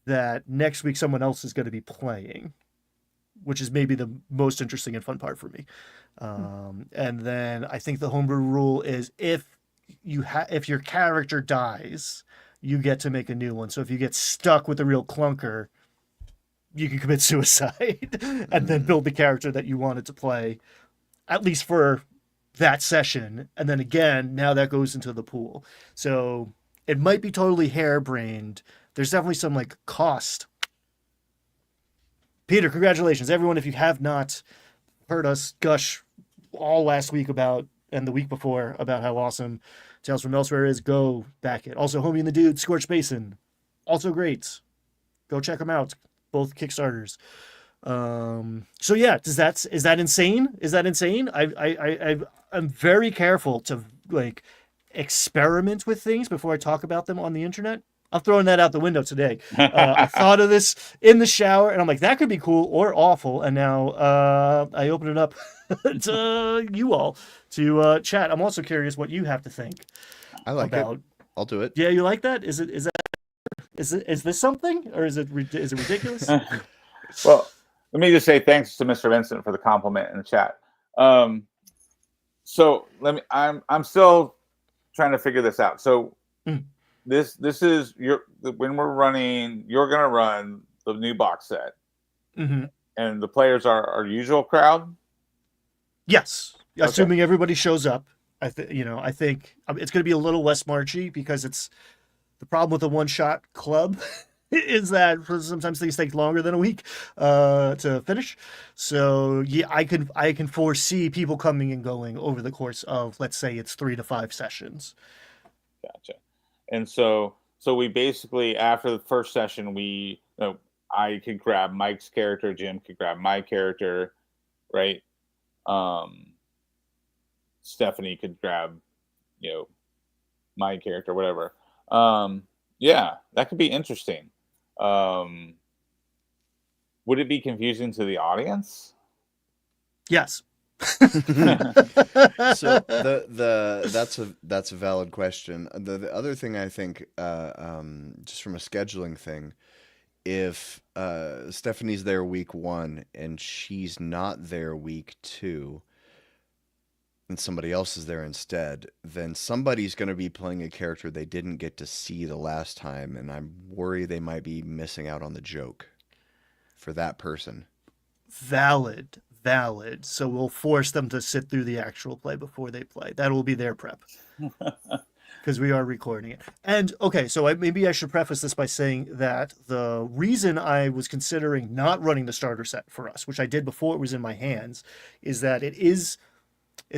that next week someone else is going to be playing, which is maybe the most interesting and fun part for me. And then I think the homebrew rule is if your character dies, you get to make a new one. So if you get stuck with a real clunker, you can commit suicide and then build the character that you wanted to play, at least for that session. And then again, now that goes into the pool. So it might be totally harebrained. There's definitely some like cost. Peter, congratulations. Everyone, if you have not heard us gush all last week about, and the week before, about how awesome Tales from Elsewhere is, go back it. Also, Homie and the Dude, Scorched Basin, also great. Go check them out. Both Kickstarters. So yeah, is that insane? Is that insane? I'm very careful to like experiment with things before I talk about them on the internet. I'm throwing that out the window today. I thought of this in the shower, and I'm like, that could be cool or awful. And now I open it up to you all to chat. I'm also curious what you have to think. I like about it. I'll do it. Yeah, you like that? Is this something, or is it ridiculous? Well, let me just say thanks to Mr. Vincent for the compliment in the chat. So I'm still trying to figure this out. So this is when we're running, you're gonna run the new box set, and the players are our usual crowd. Yes, Okay. assuming everybody shows up. I think it's going to be a little less marchy because it's the problem with a one-shot club is that sometimes things take longer than a week to finish. So yeah, I can foresee people coming and going over the course of, let's say it's 3 to 5 sessions. Gotcha. And so we basically, after the first session, I could grab Mike's character, Jim could grab my character, right? Stephanie could grab, my character, whatever. Yeah, that could be interesting. Would it be confusing to the audience? Yes. So that's a valid question. The other thing I think, just from a scheduling thing, if Stephanie's there week 1 and she's not there week 2, and somebody else is there instead, then somebody's going to be playing a character they didn't get to see the last time, and I'm worried they might be missing out on the joke for that person. Valid. So we'll force them to sit through the actual play before they play. That will be their prep. Because we are recording it. And okay, so maybe I should preface this by saying that the reason I was considering not running the starter set for us, which I did before it was in my hands, is that it's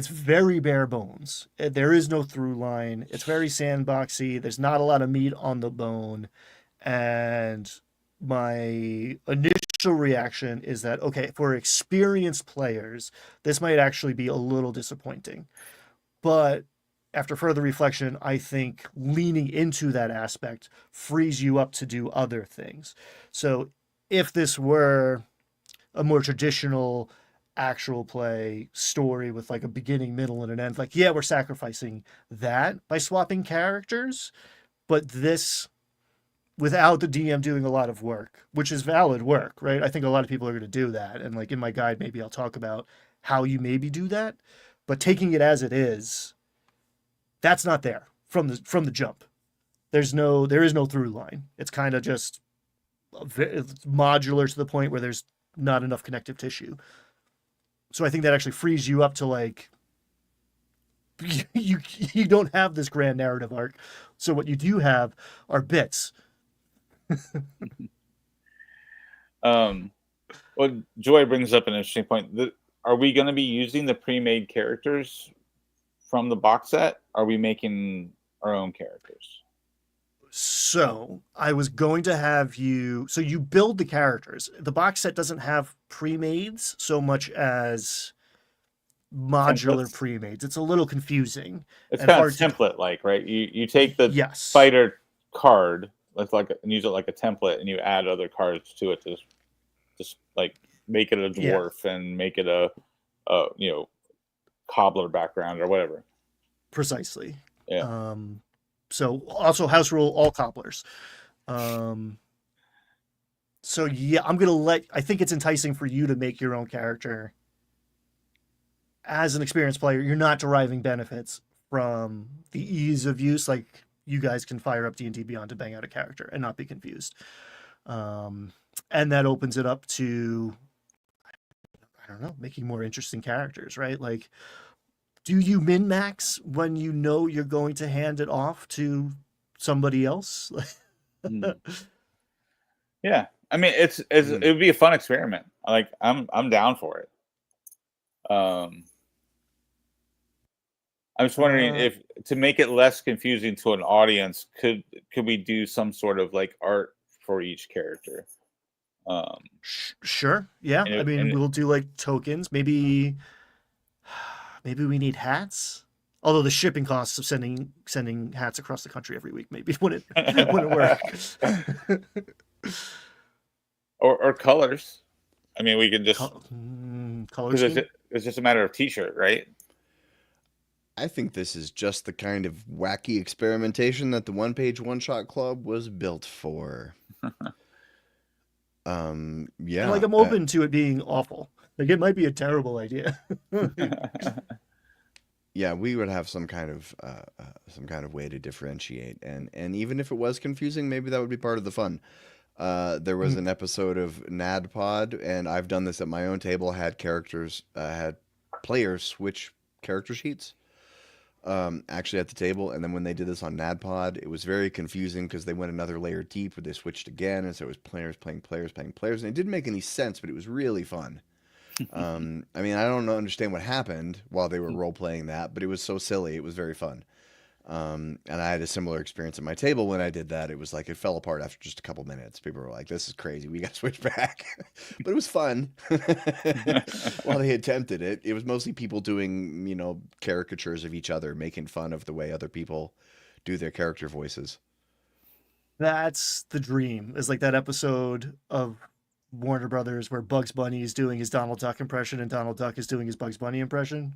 very bare bones. There is no through line. It's very sandboxy. There's not a lot of meat on the bone. And my initial reaction is that, okay, for experienced players, this might actually be a little disappointing. But after further reflection, I think leaning into that aspect frees you up to do other things. So if this were a more traditional actual play story with like a beginning, middle, and an end, like, yeah, we're sacrificing that by swapping characters, but this without the DM doing a lot of work, which is valid work, right? I think a lot of people are going to do that. And like in my guide, maybe I'll talk about how you maybe do that, but taking it as it is, that's not there from the jump. There is no through line. It's kind of just it's modular to the point where there's not enough connective tissue. So I think that actually frees you up to like, you don't have this grand narrative arc. So what you do have are bits. Well, Joy brings up an interesting point. Are we going to be using the pre-made characters from the box set? Are we making our own characters? So I was going to have you. So you build the characters. The box set doesn't have pre-mades so much as modular Templates. pre-mades. It's a little confusing It's and kind of hard to. template like, right? You take the Yes. fighter card, and use it like a template, and you add other cards to it to just like make it a Yeah. dwarf and make it a cobbler background or whatever. Precisely. Yeah. So also house rule all cobblers. So yeah, I think it's enticing for you to make your own character. As an experienced player, you're not deriving benefits from the ease of use. Like you guys can fire up D&D Beyond to bang out a character and not be confused. And that opens it up to, I don't know, making more interesting characters, right? Like, do you min-max when you know you're going to hand it off to somebody else? Yeah. I mean, it would be a fun experiment. Like, I'm down for it. I'm just wondering if, to make it less confusing to an audience, could we do some sort of like art for each character? Sure. Yeah. I mean, we'll do like tokens. Maybe we need hats. Although the shipping costs of sending hats across the country every week maybe wouldn't work. or colors. I mean, we can just colors. It's just a matter of t-shirt, right? I think this is just the kind of wacky experimentation that the one-page one-shot club was built for. Yeah. And like, I'm open to it being awful. Like, it might be a terrible idea. Yeah, we would have some kind of way to differentiate, and even if it was confusing, maybe that would be part of the fun. There was an episode of NADPod, and I've done this at my own table. Had players switch character sheets, actually at the table, and then when they did this on NADPod, it was very confusing because they went another layer deep, where they switched again, and so it was players playing players playing players, and it didn't make any sense, but it was really fun. I mean, I don't understand what happened while they were role playing that, but it was so silly. It was very fun. And I had a similar experience at my table when I did that. It was like it fell apart after just a couple minutes. People were like, "This is crazy. We got to switch back." But it was fun. While they attempted it, it was mostly people doing, caricatures of each other, making fun of the way other people do their character voices. That's the dream. Is like that episode of Warner Brothers where Bugs Bunny is doing his Donald Duck impression and Donald Duck is doing his Bugs Bunny impression.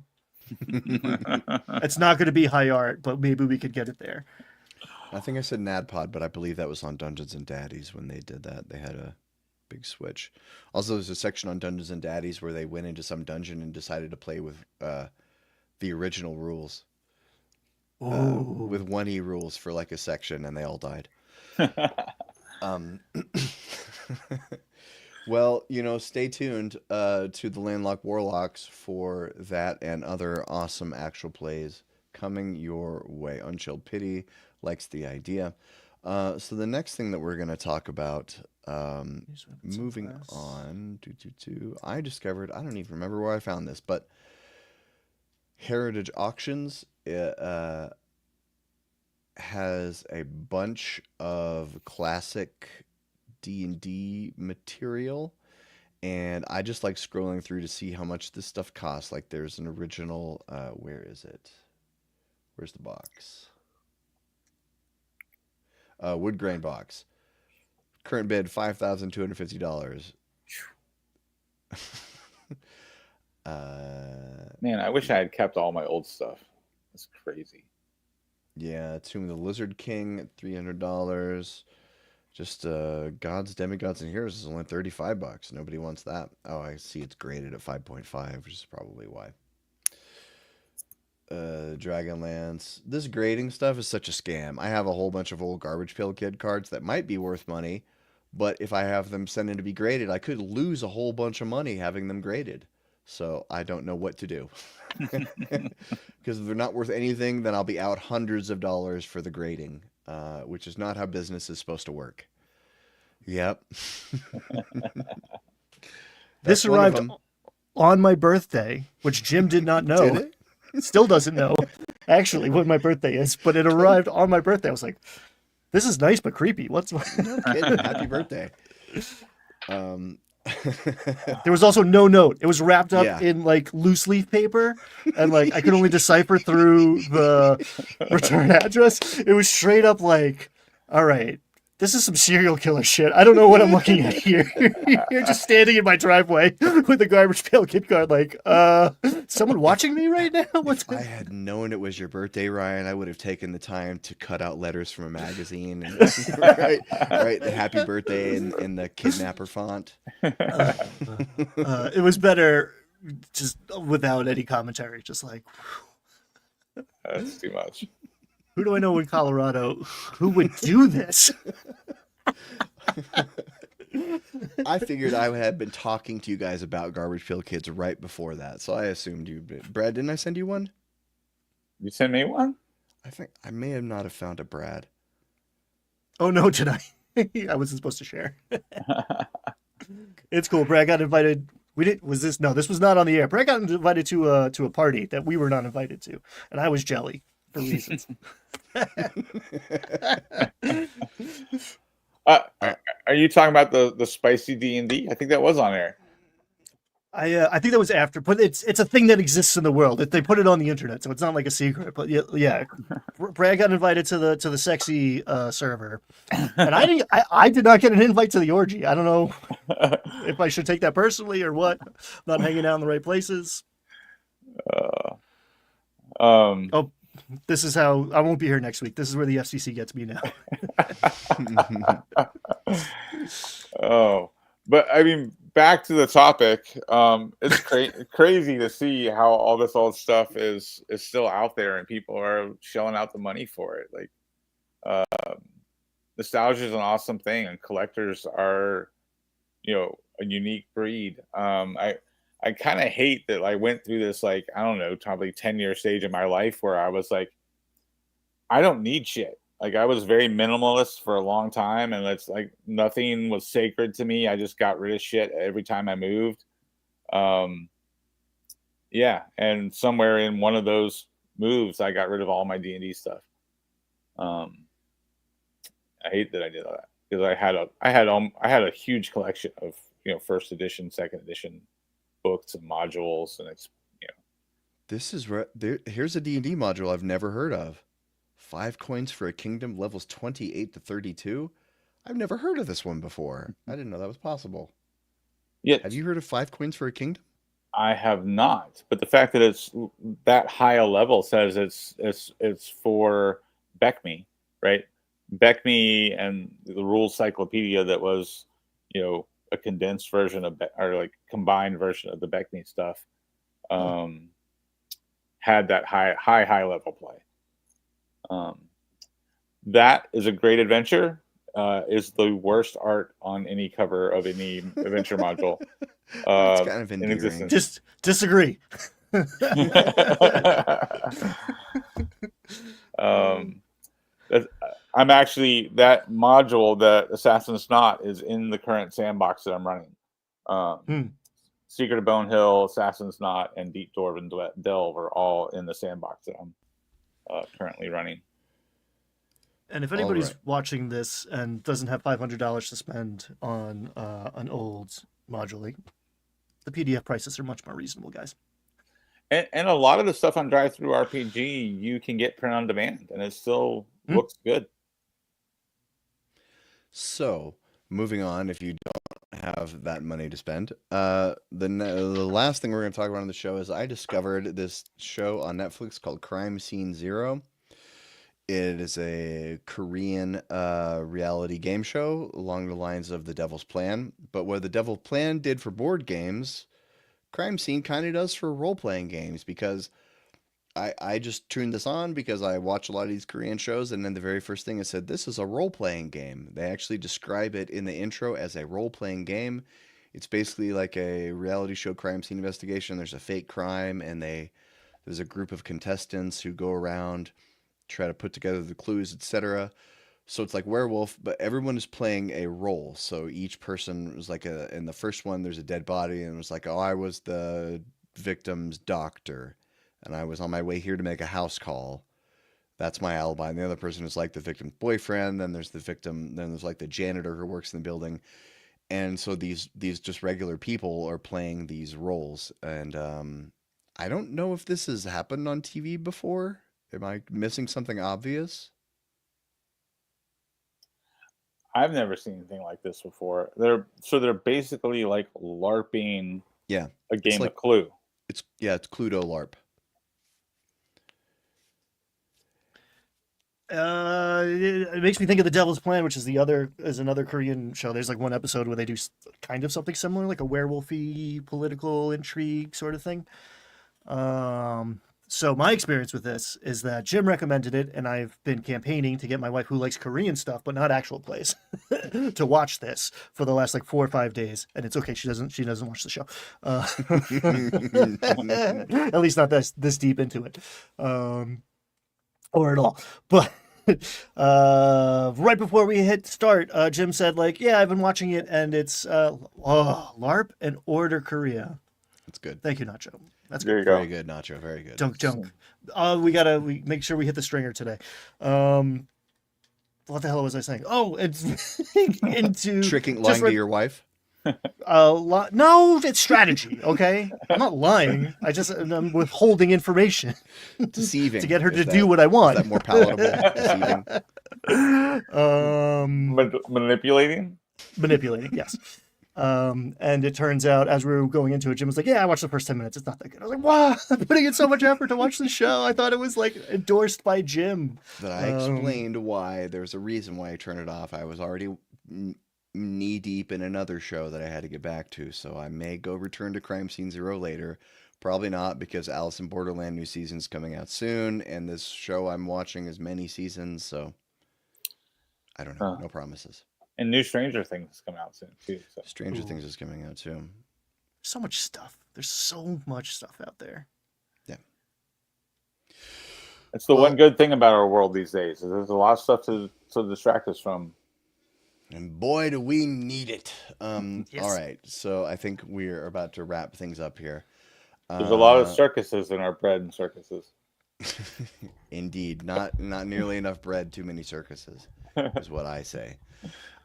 It's not going to be high art, but maybe we could get it there. I think I said NADPod, but I believe that was on Dungeons and Daddies when they did that. They had a big switch. Also, there's a section on Dungeons and Daddies where they went into some dungeon and decided to play with the original rules. With 1E rules for like a section, and they all died. Well, stay tuned to the Landlocked Warlocks for that and other awesome actual plays coming your way. Unchilled Pity likes the idea. So the next thing that we're going to talk about, moving on, I discovered, I don't even remember where I found this, but Heritage Auctions has a bunch of classic D&D material, and I just like scrolling through to see how much this stuff costs. Like, there's an original, where is it? Where's the box? Wood grain box. Current bid $5,250. Man, I wish I had kept all my old stuff. That's crazy. Yeah, Tomb of the Lizard King at $300. Just Gods, Demigods, and Heroes is only $35. Nobody wants that. Oh, I see it's graded at 5.5, which is probably why. Dragonlance. This grading stuff is such a scam. I have a whole bunch of old Garbage Pail Kid cards that might be worth money, but if I have them sent in to be graded, I could lose a whole bunch of money having them graded. So I don't know what to do. Because if they're not worth anything, then I'll be out hundreds of dollars for the grading, which is not how business is supposed to work. Yep. This arrived on my birthday, which Jim did not know. Did it? Still doesn't know, actually, what my birthday is, but it arrived on my birthday. I was like, This is nice but creepy. What's No kidding. Happy birthday. Um, There was also no note. It was wrapped up Yeah. in like loose leaf paper, and like I could only decipher through the return address. It was straight up like, all right, this is some serial killer shit. I don't know what I'm looking at here. You're just standing in my driveway with a garbage pail gift card, like, someone watching me right now? What's if I had known it was your birthday, Ryan, I would have taken the time to cut out letters from a magazine and write the happy birthday in the kidnapper font. It was better just without any commentary, just like, That's too much. who do I know in Colorado who would do this? I figured I had been talking to you guys about Garbage Pail Kids right before that, so I assumed you. Brad, didn't I send you one? You send me one? I think I may have not have found a Brad. Oh no, did I? I wasn't supposed to share. It's cool. Brad got invited. We didn't. Was this? No, this was not on the air. Brad got invited to a party that we were not invited to, and I was jelly for reasons. Are you talking about the spicy D&D? I think that was on air. I think that was after, but it's a thing that exists in the world. They put it on the internet, so it's not like a secret. But yeah. Brad got invited to the sexy server, and I did not get an invite to the orgy. I don't know if I should take that personally or what. Not hanging out in the right places. Oh, this is how I won't be here next week. This is where the FCC gets me now. Oh, but I mean, back to the topic. It's crazy to see how all this old stuff is still out there and people are shelling out the money for it. Like, nostalgia is an awesome thing, and collectors are, a unique breed. I kind of hate that I went through this, like, I don't know, probably 10-year stage in my life where I was like, I don't need shit. Like, I was very minimalist for a long time, and it's like nothing was sacred to me. I just got rid of shit every time I moved. Yeah, and somewhere in one of those moves, I got rid of all my D&D stuff. I hate that I did that because I had a huge collection of first edition, second edition books and modules, and it's This is here's a D&D module I've never heard of. 5 coins for a kingdom, levels 28 to 32. I've never heard of this one before. I didn't know that was possible. Yeah. Have you heard of 5 coins for a kingdom? I have not, but the fact that it's that high a level says it's for Beckme, right? Beckme and the rules cyclopedia that was, a condensed version of or like combined version of the Beckme stuff, had that high level play. That is a great adventure. Is the worst art on any cover of any adventure module. It's kind of in endearing. existence. Just disagree. I'm actually, that module, that Assassin's Knot, is in the current sandbox that I'm running. Secret of Bone Hill, Assassin's Knot, and Deep Dwarven Delve are all in the sandbox that I'm currently running. And if anybody's watching this and doesn't have $500 to spend on an old module, the PDF prices are much more reasonable, guys. And a lot of the stuff on Drive-Thru RPG you can get print on demand, and it still looks good. So, moving on, if you don't have that money to spend, the last thing we're going to talk about on the show is I discovered this show on Netflix called Crime Scene Zero. It is a Korean reality game show along the lines of The Devil's Plan. But what The Devil's Plan did for board games, Crime Scene kind of does for role-playing games, because I just tuned this on because I watch a lot of these Korean shows, and then the very first thing it said, this is a role-playing game. They actually describe it in the intro as a role-playing game. It's basically like a reality show crime scene investigation. There's a fake crime, and there's a group of contestants who go around, try to put together the clues, etc. So it's like Werewolf, but everyone is playing a role. So each person was like in the first one, there's a dead body, and it was like, oh, I was the victim's doctor, and I was on my way here to make a house call. That's my alibi. And the other person is like the victim's boyfriend. Then there's the victim. Then there's like the janitor who works in the building. And so these just regular people are playing these roles. And I don't know if this has happened on TV before. Am I missing something obvious? I've never seen anything like this before. They're basically like LARPing Yeah. a game like- of Clue. It's Cluedo LARP. It makes me think of The Devil's Plan, which is another Korean show. There's like one episode where they do kind of something similar, like a werewolfy political intrigue sort of thing. So my experience with this is that Jim recommended it, and I've been campaigning to get my wife, who likes Korean stuff but not actual plays, to watch this for the last like 4 or 5 days. And it's okay; she doesn't watch the show, at least not this deep into it, or at all. But right before we hit start, Jim said, like, "Yeah, I've been watching it, and it's LARP and Order Korea." That's good. Thank you, Nacho. That's There good. you go. Very good, Nacho. Very good. Junk. We make sure we hit the stringer today. What the hell was I saying? Oh, it's into Lying to your wife. No, it's strategy. Okay, I'm not lying. I'm withholding information Deceiving. to get her Is to that- do what I want. Is that more palatable? Deceiving. Manipulating. Manipulating, yes. And it turns out, as we were going into it, Jim was like, "Yeah, I watched the first 10 minutes. It's not that good." I was like, "Wow, I'm putting in so much effort to watch the show. I thought it was like endorsed by Jim." That I explained why. There's a reason why I turned it off. I was already knee deep in another show that I had to get back to, so I may go return to Crime Scene Zero later. Probably not, because Alice in Borderland new season's coming out soon, and this show I'm watching is many seasons, so I don't know. No promises. And new Stranger Things is coming out soon too. So. Stranger Things is coming out too. So much stuff. There's so much stuff out there. Yeah. It's the one good thing about our world these days. Is there's a lot of stuff to distract us from. And boy, do we need it. Yes. All right, so I think we're about to wrap things up here. There's a lot of circuses in our bread and circuses. Indeed, not nearly enough bread, too many circuses, is what I say.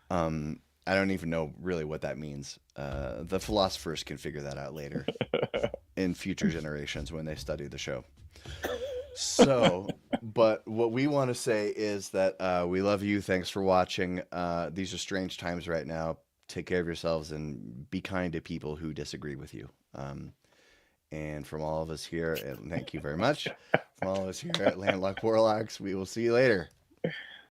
I don't even know really what that means. The philosophers can figure that out later in future generations when they study the show. So, but what we want to say is that we love you. Thanks for watching. These are strange times right now. Take care of yourselves and be kind to people who disagree with you. And from all of us here, thank you very much. From all of us here at Landlocked Warlocks, we will see you later.